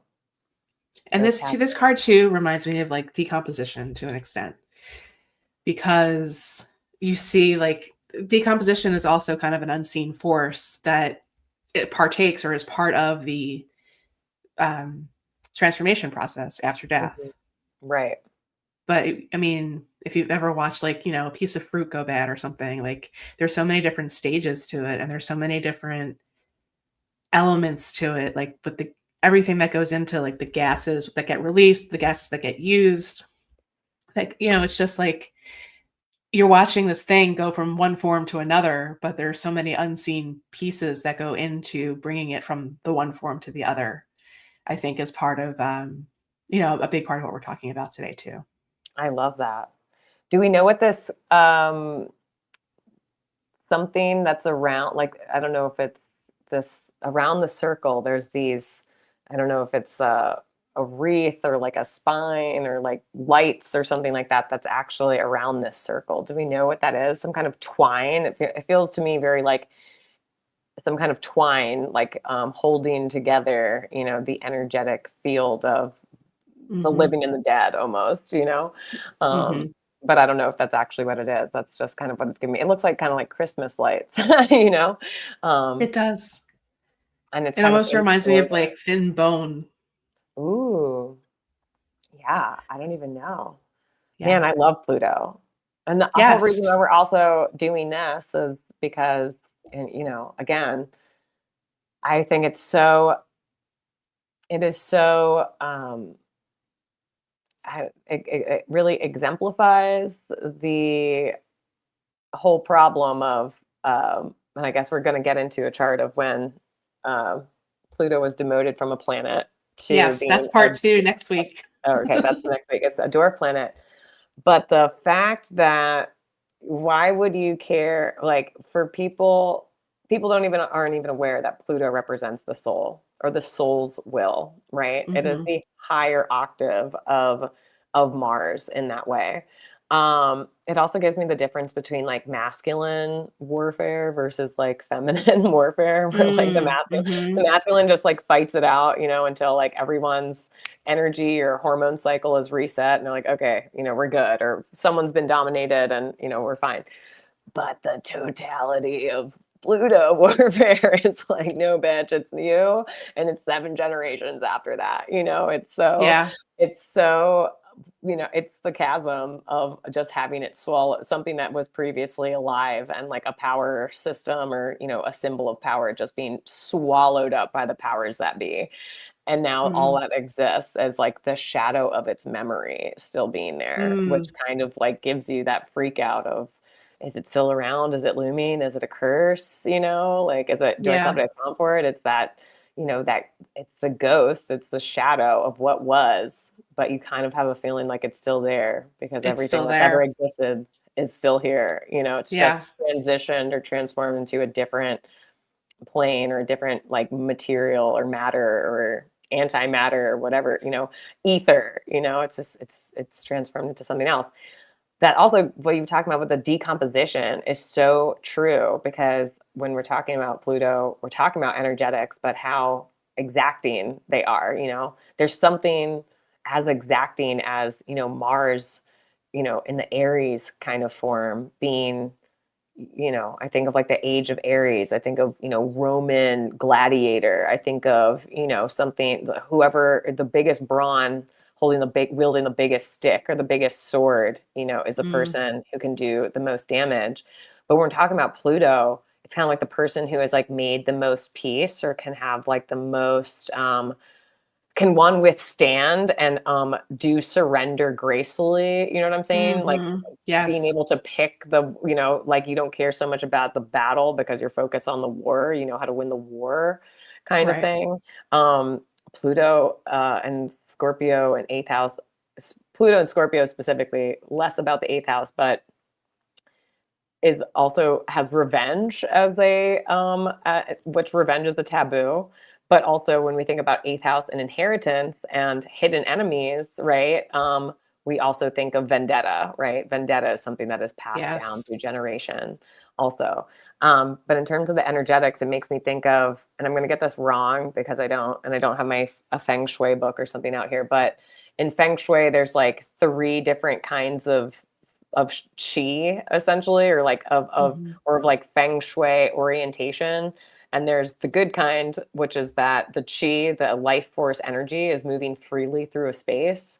And The this taboo. card too reminds me of like decomposition to an extent because you see like decomposition is also kind of an unseen force that it partakes or is part of the um, transformation process after Mhm. death. Right. But I mean, if you've ever watched like, a piece of fruit go bad or something, like there's so many different stages to it and there's so many different elements to it, like with the everything that goes into like the gases that get released, the gases that get used. Like, it's just like you're watching this thing go from one form to another, but there's so many unseen pieces that go into bringing it from the one form to the other. I think is part of a big part of what we're talking about today too. I love that. Do we know what this something that's around, like, I don't know if it's this around the circle, there's these, I don't know if it's a wreath or like a spine or like lights or something like that that's actually around this circle. Do we know what that is? Some kind of twine. It feels to me very like some kind of twine, like holding together, the energetic field of the Mhm. living and the dead almost, Mhm. but I don't know if that's actually what it is. That's just kind of what it's giving me. It looks like kind of like Christmas lights, you know? Um, It does. and it's It kind of almost in reminds me of Florida. like thin bone. Ooh, yeah, I don't even know. Man, Yeah. I love Pluto. And the whole reason Yes. why we're also doing this is because, and again, I think it is so, it really exemplifies the whole problem of, and I guess we're going to get into a chart of when um, Pluto was demoted from a planet to Yes, being that's part 2 next week. oh, okay, that's the next week. It's a dwarf planet. But the fact that why would you care? Like for people aren't even aware that Pluto represents the soul or the soul's will, right? It is Mhm. the higher octave of Mars in that way. It also gives me the difference between like masculine warfare versus like feminine warfare, where like the Mhm. masculine just like fights it out, until like everyone's energy or hormone cycle is reset and they're like, okay, we're good, or someone's been dominated and we're fine. But the totality of Pluto warfare is like, no, bitch, it's you, and it's 7 generations after that. Yeah. It's so, it's the chasm of just having it swallow something that was previously alive and like a power system or, a symbol of power just being swallowed up by the powers that be. And now all Mm. that exists as like the shadow of its memory still being there, which Mm. kind of like gives you that freak out of, is it still around? Is it looming? Is it a curse? Like, do I still Yeah. have to account for it? It's that, that it's the ghost, it's the shadow of what was, but you kind of have a feeling like it's still there because It's everything still that's ever there. existed is still here. It's Yeah. just transitioned or transformed into a different plane or a different like material or matter or antimatter or whatever, ether, it's just it's transformed into something else. That also, what you were talking about with the decomposition is so true because when we're talking about Pluto, we're talking about energetics, but how exacting they are. There's something as exacting as, Mars, in the Aries kind of form being, I think of like the age of Aries. I think of, Roman gladiator. I think of, something, whoever the biggest brawn holding wielding the biggest stick or the biggest sword, is the Mm. person who can do the most damage. But when we're talking about Pluto, it's kind of like the person who has like made the most peace or can have like the most, can one withstand and do surrender gracefully, you know what I'm saying? Like being Yes. able to pick like you don't care so much about the battle because you're focused on the war, you know how to win the war kind of Right. thing. Um, Pluto and Scorpio and eighth house, Pluto and Scorpio specifically, less about the eighth house, but is also has revenge as which revenge is a taboo. But also when we think about eighth house and inheritance and hidden enemies, right? We also think of vendetta, right? Vendetta is something that is passed down Yes. through generation also. But in terms of the energetics, it makes me think of, and I'm going to get this wrong because I don't have a feng shui book or something out here, but in feng shui, there's like 3 different kinds of chi essentially, or like Mhm. of like feng shui orientation. And there's the good kind, which is that the chi, the life force energy, is moving freely through a space.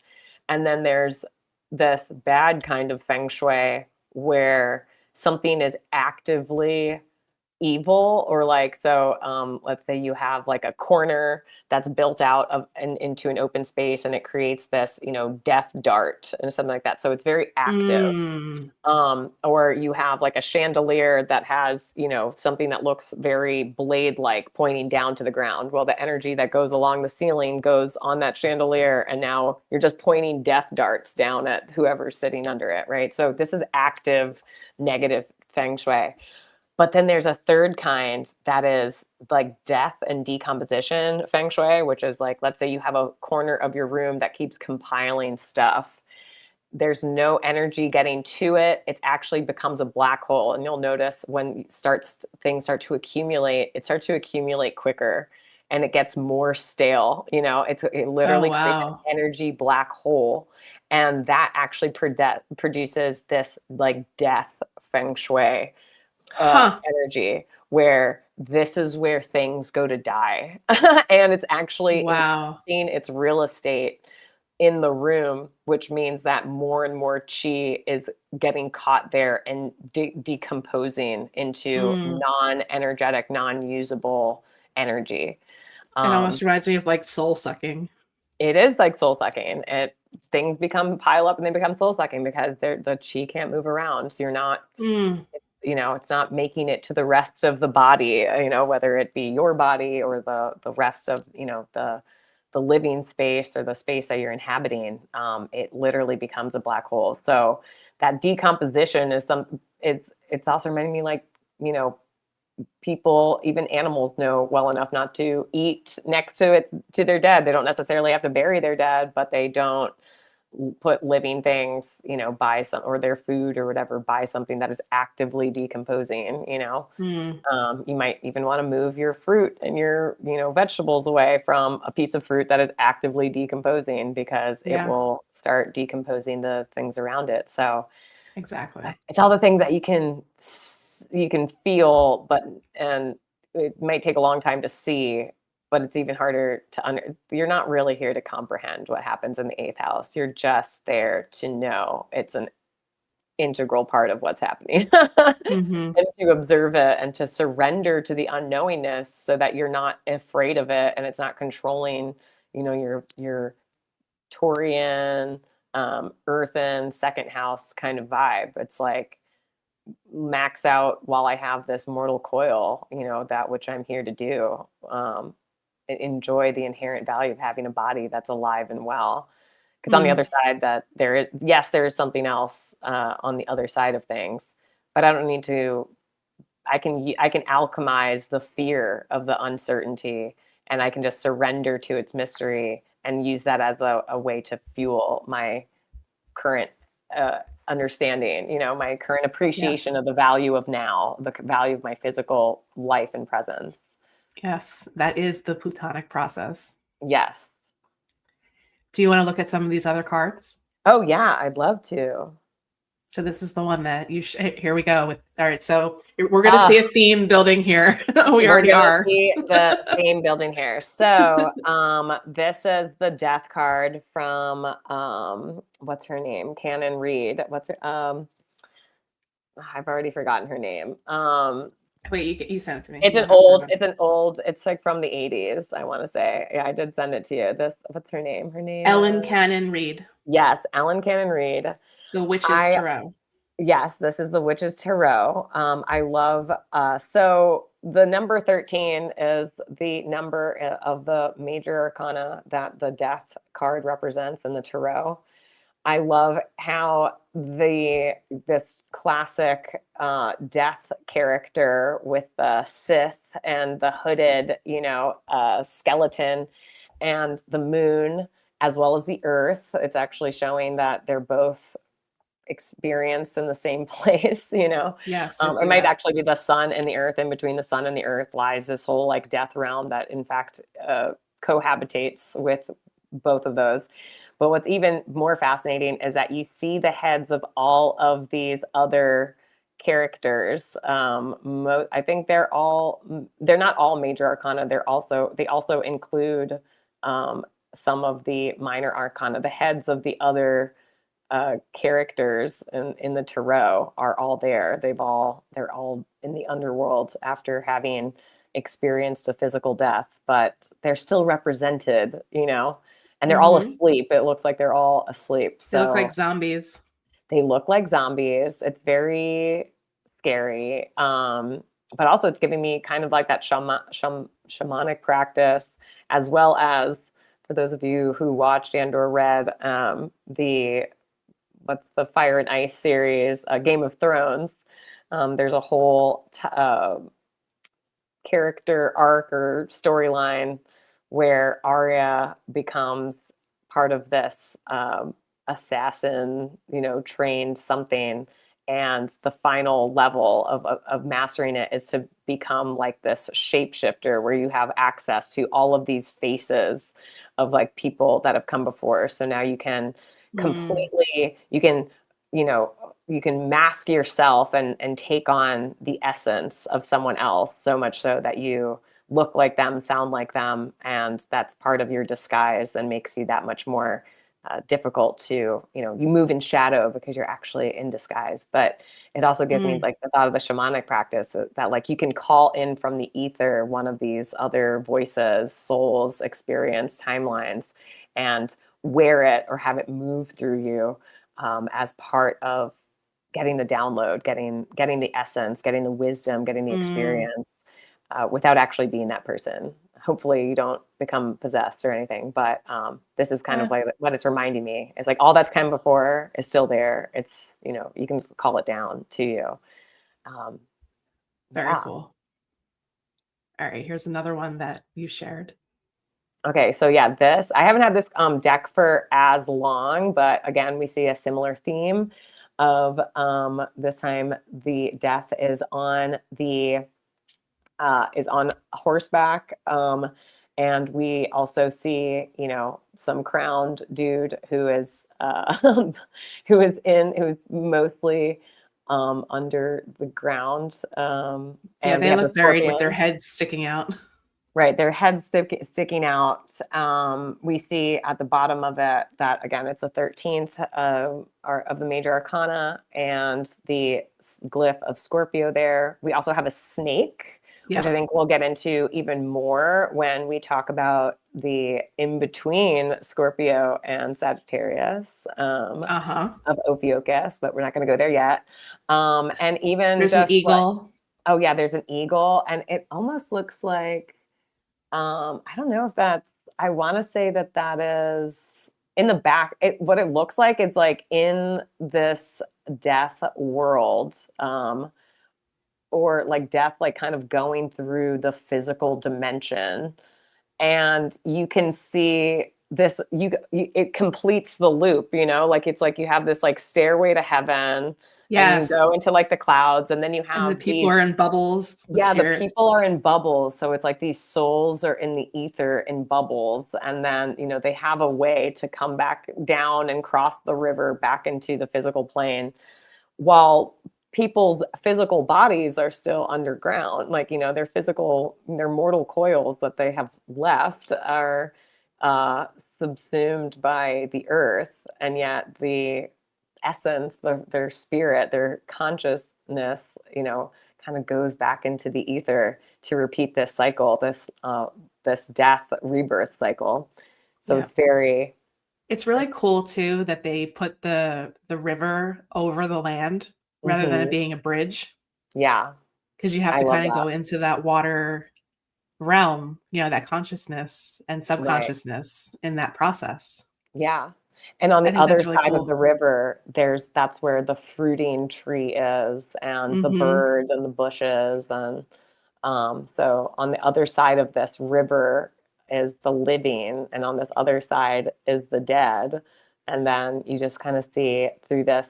And then there's this bad kind of feng shui where something is actively evil, or like, so let's say you have like a corner that's built out of and into an open space and it creates this death dart and something like that, so it's very active. Mm. Or you have like a chandelier that has, something that looks very blade like pointing down to the ground. Well, the energy that goes along the ceiling goes on that chandelier, and now you're just pointing death darts down at whoever's sitting under it, right? So this is active negative feng shui. But then there's a third kind that is like death and decomposition feng shui, which is like, let's say you have a corner of your room that keeps compiling stuff. There's no energy getting to it. It actually becomes a black hole. And you'll notice when things start to accumulate, it starts to accumulate quicker and it gets more stale. It Oh, literally creates wow. an energy black hole. And that actually produces this like death feng shui Huh. energy where this is where things go to die. And it's actually Wow. increasing its real estate in the room, which means that more and more chi is getting caught there and decomposing into Mm. non-energetic, non-usable energy. It almost Um, reminds me of like soul sucking. it is like soul sucking. Things become pile up and they become soul sucking because the chi can't move around. So you're not, Mm. it's not making it to the rest of the body, whether it be your body or the rest of, the living space or the space that you're inhabiting. It literally becomes a black hole. So that decomposition it's also reminding me like, you know, people, even animals know well enough not to eat next to their dead. They don't necessarily have to bury their dead, but they don't put living things, by some, or their food or whatever, by something that is actively decomposing. Mm. You might even want to move your fruit and your, vegetables away from a piece of fruit that is actively decomposing because it Yeah, will start decomposing the things around it. So exactly. it's all the things that you can feel, and it might take a long time to see, but it's even harder to you're not really here to comprehend what happens in the eighth house. You're just there to know it's an integral part of what's happening Mhm. and to observe it and to surrender to the unknowingness so that you're not afraid of it and it's not controlling, your Taurian, earthen second house kind of vibe. It's like max out while I have this mortal coil, that which I'm here to do. enjoy the inherent value of having a body that's alive and well. Because on the other side, that there is, yes, there is something else on the other side of things, but I don't need to. I can alchemize the fear of the uncertainty, and I can just surrender to its mystery and use that as a way to fuel my current understanding. My current appreciation Yes. of the value of now, the value of my physical life and presence. Yes, that is the Plutonic process. Yes. Do you want to look at some of these other cards? Oh yeah, I'd love to. So this is the one that here we go with. All right, so we're going to see a theme building here. We already are. See the theme building here. So this is the death card from what's her name? Cannon Reed. What's her I've already forgotten her name. Wait, you sent it to me. It's like from the 80s, I want to say. Yeah, I did send it to you. What's her name? Her name Ellen Cannon Reed. Yes, Ellen Cannon Reed. The Witch's Tarot. Yes, this is the Witch's Tarot. I love, so the number 13 is the number of the major arcana that the death card represents in the tarot. I love how this classic death character with the Sith and the hooded, skeleton and the moon, as well as the earth. It's actually showing that they're both experienced in the same place. Yes, it might actually be the sun and the earth. In between the sun and the earth lies this whole like death realm that in fact cohabitates with both of those. But what's even more fascinating is that you see the heads of all of these other characters. I think they're not all major arcana. They also include some of the minor arcana. The heads of the other characters in the tarot are all there. They're all in the underworld after having experienced a physical death, but they're still represented, and they're all asleep. It looks like they're all asleep. So they look like zombies. They look like zombies. It's very scary. But also it's giving me kind of like that shamanic practice, as well as, for those of you who watched and/or read what's the Fire and Ice series, Game of Thrones. There's a whole character arc or storyline where Arya becomes part of this assassin, trained something. And the final level of mastering it is to become like this shapeshifter where you have access to all of these faces of like people that have come before. So now you can completely, you can mask yourself and take on the essence of someone else, so much so that you look like them, sound like them, and that's part of your disguise and makes you that much more difficult to, you move in shadow because you're actually in disguise. But it also gives me like the thought of the shamanic practice that like you can call in from the ether one of these other voices, souls, experience, timelines, and wear it or have it move through you as part of getting the download, getting the essence, getting the wisdom, getting the experience without actually being that person. Hopefully you don't become possessed or anything, but this is kind of like what it's reminding me. It's like all that's come before is still there. It's, you can just call it down to you. Very cool. All right, here's another one that you shared. Okay, so yeah, I haven't had this deck for as long, but again, we see a similar theme of this time the death is on horseback, and we also see some crowned dude who is mostly under the ground. And they look buried with their heads sticking out. Right, their heads sticking out. We see at the bottom of it that, again, it's the 13th of the major arcana and the glyph of Scorpio there. We also have a snake, which I think we'll get into even more when we talk about the in-between Scorpio and Sagittarius of Ophiuchus, but we're not going to go there yet. And even there's an eagle. There's an eagle, and it almost looks like I don't know if that's, I want to say that that is in the back. What it looks like is like in this death world, or like death, like kind of going through the physical dimension. And you can see this, it completes the loop, like it's like you have this like stairway to heaven, and you Yes. go into like the clouds, and then you And the have people these. are in bubbles, the Yeah, the spirits. people are in bubbles. So it's like these souls are in the ether in bubbles. And then, they have a way to come back down and cross the river back into the physical plane, while people's physical bodies are still underground. Like, their mortal coils that they have left are subsumed by the earth. And yet the essence, their spirit, their consciousness, kind of goes back into the ether to repeat this cycle, this death rebirth cycle. So Yeah. it's very, It's really cool too that they put the river over the land rather than it mhm, being a bridge, yeah, because you have I to love kind of that. go into that water realm, that consciousness and Right. subconsciousness in that process. Yeah. And on I the think other that's really side of cool. the river, that's where the fruiting tree is, and the Mhm. birds and the bushes. And so on the other side of this river is the living, and on this other side is the dead. And then you just kind of see through this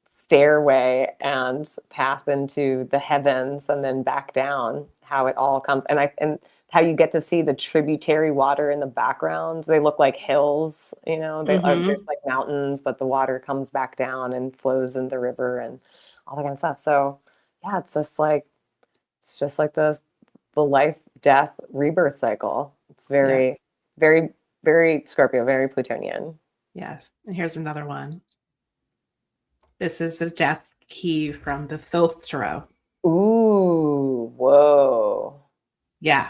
stairway and path into the heavens, and then back down, how it all comes. And how you get to see the tributary water in the background. They look like hills, there's Mhm. like mountains, but the water comes back down and flows in the river and all that kind of stuff. So yeah, it's just like the life, death, rebirth cycle. It's Yeah. very, very, very Scorpio, very Plutonian. Yes. And here's another one. This is the death key from the Thoth tarot. Ooh, whoa. Yeah.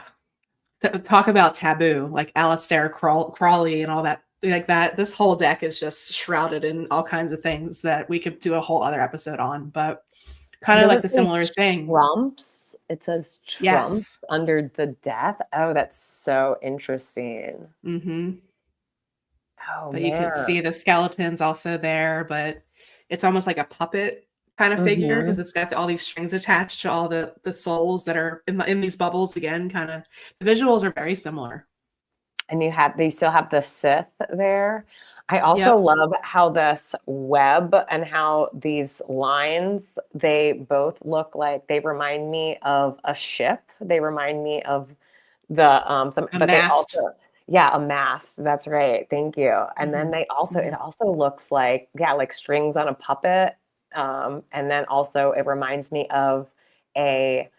Talk about taboo, like Alistair Crawley and all that, like that. This whole deck is just shrouded in all kinds of things that we could do a whole other episode on, but kind of Does like it the say similar thing. Trumps? It says Trumps Yes. under the death. Oh, that's so interesting. Hmm. Oh But you can man. see the skeletons also there, but it's almost like a puppet kind of figure Hmm. because it's got all these strings attached to all the souls that are in these bubbles again. Kind of the visuals are very similar. And they still have the Sith there. I also Yep. love how this web and how these lines, they both look like they remind me of a ship. They remind me of A but they mast. also, yeah, a mast. That's right. Thank you. And then Hmm. it Hmm. also looks like, yeah, like strings on a puppet. And then also it reminds me of a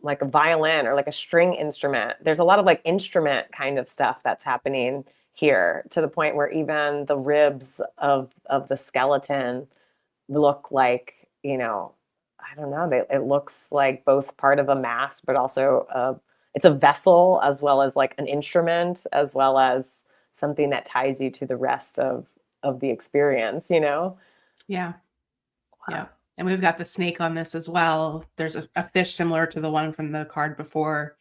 like a violin or like a string instrument. There's a lot of like instrument kind of stuff that's happening here, to the point where even the ribs of the skeleton look like, I don't know, it looks like both part of a mass, but also it's a vessel as well as like an instrument, as well as something that ties you to the rest of the experience. Yeah. Wow. Yeah. And we've got the snake on this as well. There's a fish similar to the one from the card before.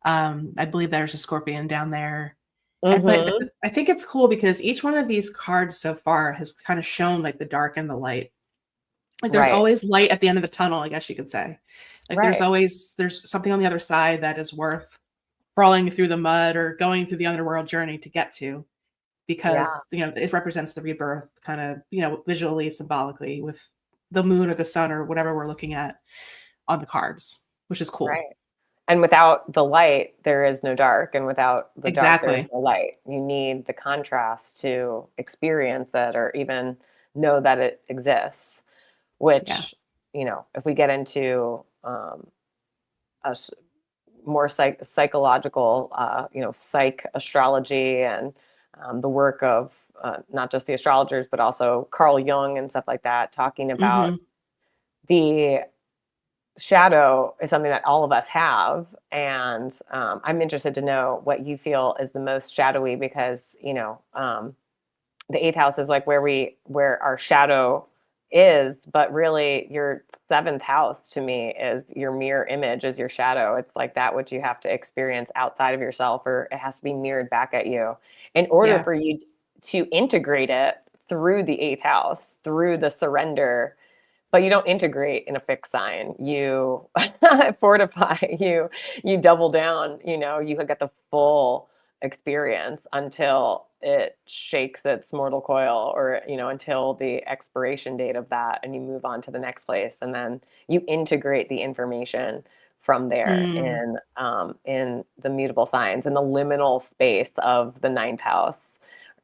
I believe there's a scorpion down there. But Mm-hmm. I think it's cool because each one of these cards so far has kind of shown like the dark and the light. Like there's Right. always light at the end of the tunnel, I guess you could say. Like Right. there's something on the other side that is worth crawling through the mud or going through the underworld journey to get to, because Yeah. it represents the rebirth kind of, visually, symbolically, with the moon or the sun or whatever we're looking at on the cards, which is cool. Right. And without the light, there is no dark. And without the dark, there is Exactly. no light. You need the contrast to experience it, or even know that it exists, Yeah. which, if we get into a more psychological, psych astrology, and the work of not just the astrologers, but also Carl Jung and stuff like that, talking about Hmm. the shadow is something that all of us have. And I'm interested to know what you feel is the most shadowy, because the eighth house is like where our shadow is, but really your seventh house to me is your mirror image, is your shadow. It's like that which you have to experience outside of yourself, or it has to be mirrored back at you in order Yeah. for you to integrate it through the eighth house, through the surrender. But you don't integrate in a fixed sign. You fortify, you double down, you get the full experience until it shakes its mortal coil, or until the expiration date of that, and you move on to the next place, and then you integrate the information from there Mm. in the mutable signs, in the liminal space of the ninth house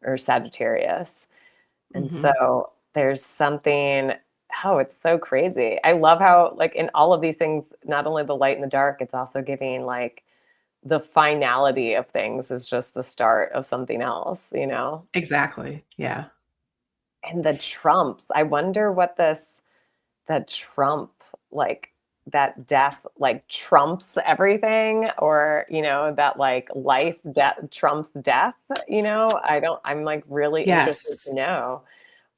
or Sagittarius. And Hmm. so there's something, oh, it's so crazy. I love how, like, in all of these things, not only the light and the dark, it's also giving like the finality of things is just the start of something else. Exactly. Yeah. And the trumps, I wonder what the trump, like that death, like trumps everything, or, that like life death trumps death. I'm like really interested to Yes. know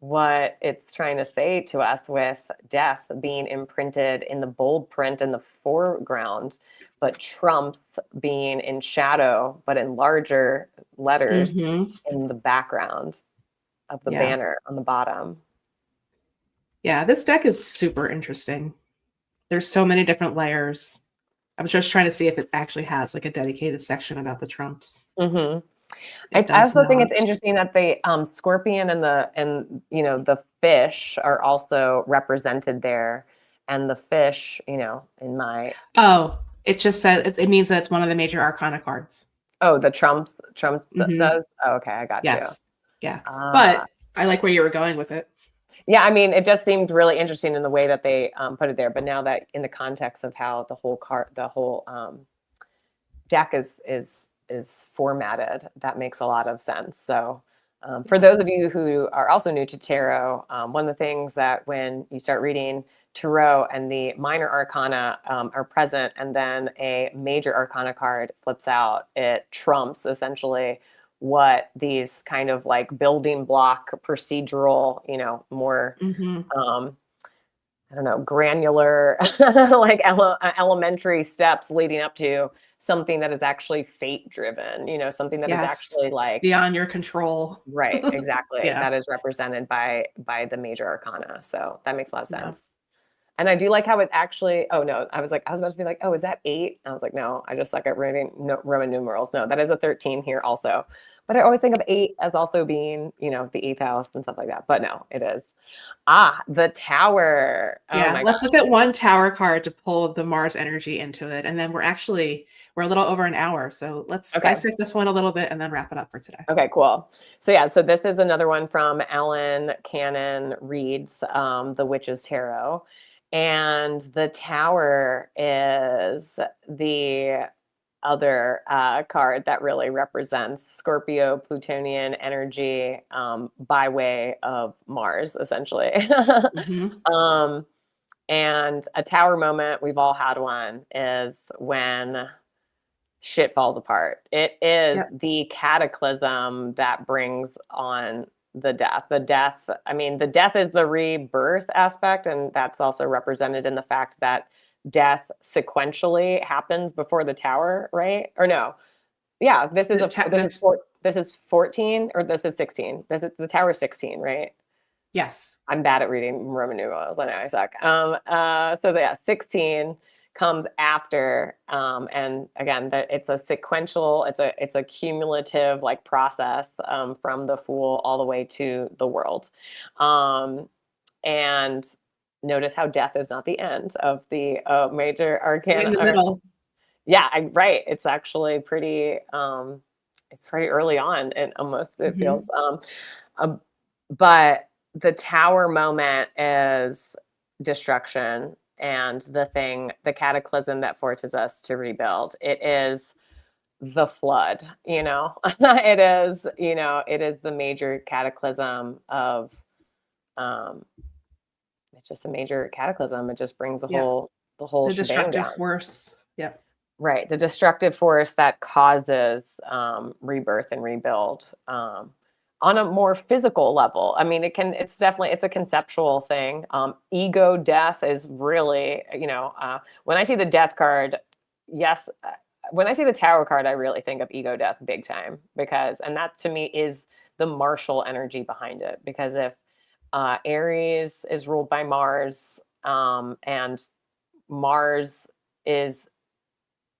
what it's trying to say to us with death being imprinted in the bold print in the foreground, but trumps being in shadow, but in larger letters Hmm. in the background of the Yeah. banner on the bottom. Yeah. This deck is super interesting. There's so many different layers. I was just trying to see if it actually has like a dedicated section about the Trumps. Hmm. It I does also think not. it's interesting that the scorpion and the fish are also represented there, and the fish, in my Oh, it just said it means that it's one of the major arcana cards. oh, the Trump Hmm. does. Oh, okay, I got you. Yes. Yeah. Ah, But I like where you were going with it. yeah. I mean, it just seemed really interesting in the way that they put it there. But now that in the context of how the whole deck is formatted, that makes a lot of sense. So, for Yeah. those of you who are also new to tarot, one of the things that when you start reading tarot and the minor arcana are present, and then a major arcana card flips out, it trumps essentially what these kind of like building block procedural, more Hmm. um, I don't know, granular, like elementary steps leading up to something that is actually fate driven, something that is Yes. actually like, Beyond your control. right, exactly. Yeah. That is represented by the major arcana. So that makes a lot of Yeah. sense. And I do like how it actually, oh no, I was about to be like, oh, is that 8? I was like, no, I just suck at reading Roman numerals. No, that is a 13 here also. But I always think of 8 as also being, the eighth house and stuff like that. But no, it is. Ah, the tower. Oh Yeah. my Let's gosh. look at one tower card to pull the Mars energy into it. And then we're a little over an hour. So let's Okay. dissect this one a little bit and then wrap it up for today. Okay, cool. So yeah, so this is another one from Ellen Cannon Reed's The Witch's Tarot. And the tower is the other card that really represents Scorpio Plutonian energy by way of Mars, essentially. Hmm. um, and a tower moment, we've all had one, is when shit falls apart. It is Yep. the cataclysm that brings on the death. The death is the rebirth aspect, and that's also represented in the fact that death sequentially happens before the tower, right? Or no. Yeah, That's 14 or this is 16. This is the tower 16, right? yes. I'm bad at reading Roman numerals. I know I suck. So 16 comes after, and again, it's a sequential, it's a cumulative like process from the Fool all the way to the World, and notice how death is not the end of the major Right in arcana. the middle. Yeah, right. It's actually it's pretty early on, and almost it feels. Hmm. Uh, but the tower moment is destruction, and the cataclysm that forces us to rebuild. It is the flood. It is the major cataclysm of. Um, it's just a major cataclysm. It just brings the Yeah. whole The shebang destructive down. force. Yep. Right, the destructive force that causes rebirth and rebuild. on a more physical level. I mean, it's definitely, it's a conceptual thing. Ego death is really, when I see the death card, yes, when I see the Tower card, I really think of ego death big time, because, and that to me is the martial energy behind it. Because if Aries is ruled by Mars, and Mars is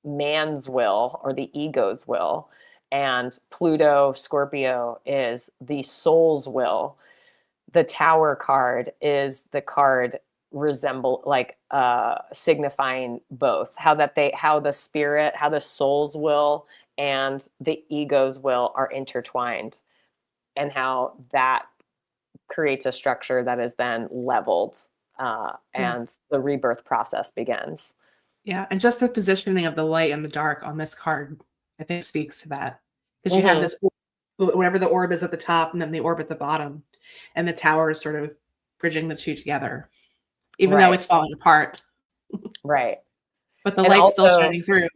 man's will or the ego's will, and Pluto, Scorpio is the soul's will. The Tower card is the card signifying both, how the spirit, how the soul's will and the ego's will are intertwined, and how that creates a structure that is then leveled, Yeah. and the rebirth process begins. Yeah. And just the positioning of the light and the dark on this card, I think speaks to that. Because you have Mm-hmm. this, whatever the orb is at the top and then the orb at the bottom. And the tower is sort of bridging the two together, even though Right. it's falling apart. Right. But the And light's still also, shining through.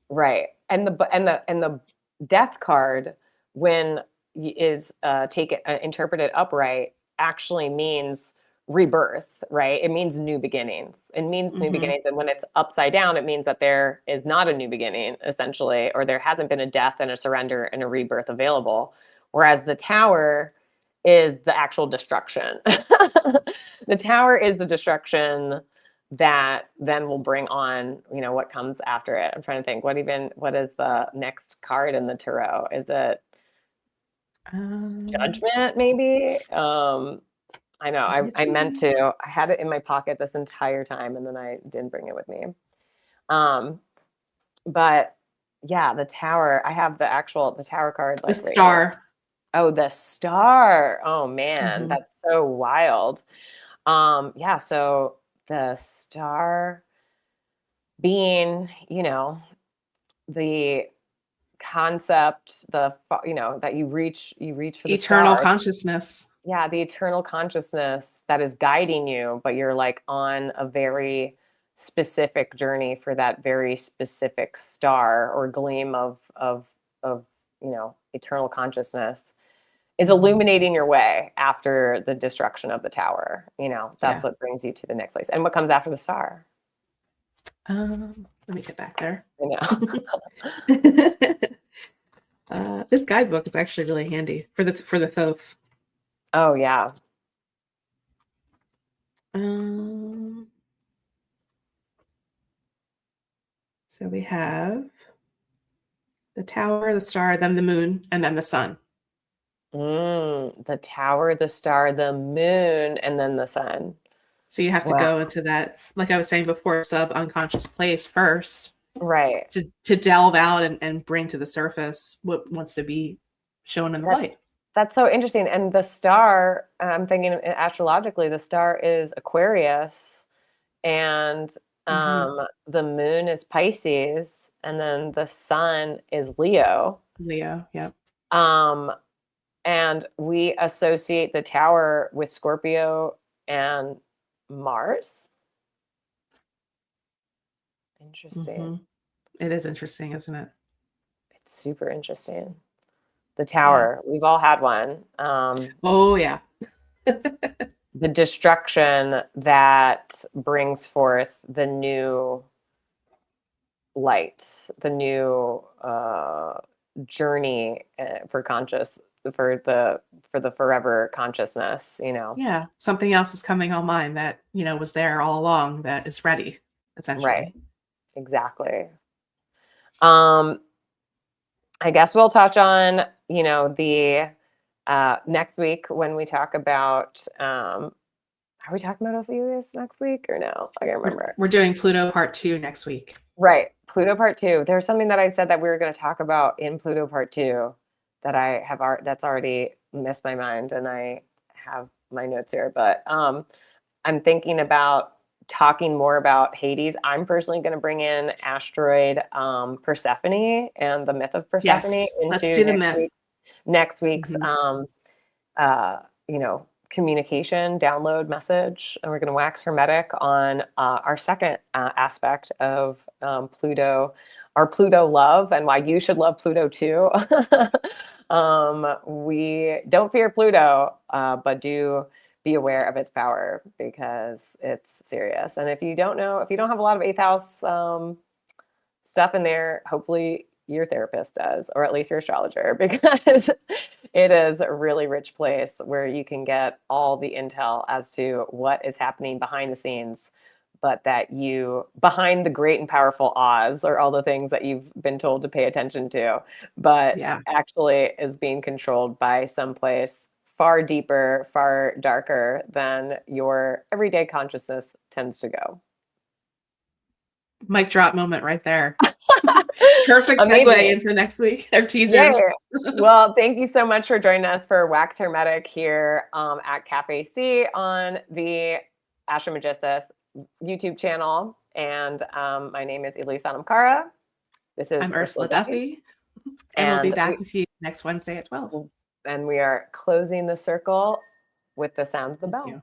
right. And the death card, when is taken interpreted upright, actually means rebirth, right? It means new beginnings. It means new beginnings. And when it's upside down, it means that there is not a new beginning, essentially, or there hasn't been a death and a surrender and a rebirth available. Whereas the Tower is the actual destruction. The Tower is the destruction that then will bring on, what comes after it. I'm trying to think, what is the next card in the tarot? Is it Judgment, maybe? I know I meant to. I had it in my pocket this entire time, and then I didn't bring it with me. But yeah, the Tower. I have the Tower card, The like, right star. here. Oh, the star. Oh man, that's so wild. Yeah, so the star being, the concept, that you reach for the Eternal stars. consciousness. Yeah, the eternal consciousness that is guiding you, but you're like on a very specific journey for that very specific star or gleam of eternal consciousness is illuminating your way after the destruction of the Tower. That's what brings you to the next place. And what comes after the star? Let me get back there. I know. This guidebook is actually really handy for the Thoth. Oh yeah. So we have the Tower, the star, then the moon, and then the sun. The Tower, the star, the moon, and then the sun. So you have to go into that, like I was saying before, sub-unconscious place first. Right. To delve out and bring to the surface what wants to be shown in the light. That's so interesting. And the star, I'm thinking astrologically, the star is Aquarius, and the moon is Pisces, and then the sun is Leo. Leo, yep. And we associate the Tower with Scorpio and Mars. Interesting. It is interesting, isn't it? It's super interesting. The Tower, we've all had one. Oh yeah. The destruction that brings forth the new light, the new journey for the forever consciousness. Yeah, something else is coming online that was there all along, that is ready, essentially. Right. Exactly. I guess we'll touch on, the next week when we talk about, are we talking about Ophiuchus next week or no? I can't remember. We're doing Pluto Part 2 next week. Right. Pluto Part 2. There's something that I said that we were going to talk about in Pluto Part 2 that that's already missed my mind, and I have my notes here, but I'm thinking about talking more about Hades. I'm personally going to bring in asteroid Persephone and the myth of Persephone into let's do the myth. Next week's communication download message, and we're going to wax hermetic on our second aspect of Pluto, our Pluto love, and why you should love Pluto too. We don't fear Pluto, but do be aware of its power because it's serious. And if you don't have a lot of eighth house stuff in there, hopefully your therapist does, or at least your astrologer, because it is a really rich place where you can get all the intel as to what is happening behind the scenes, but that behind the great and powerful Oz, or all the things that you've been told to pay attention to, but Yeah. actually is being controlled by someplace far deeper, far darker than your everyday consciousness tends to go. Mic drop moment right there. Perfect segue Amazing. into next week, our teaser. Yay. Well, thank you so much for joining us for Wax Hermetic here at Cafe C on the Astromagistus YouTube channel. And my name is Elise and Ursula. This is I'm Ursula Duffy, and we'll be back with you next Wednesday at 12. And we are closing the circle with the sound of the bell.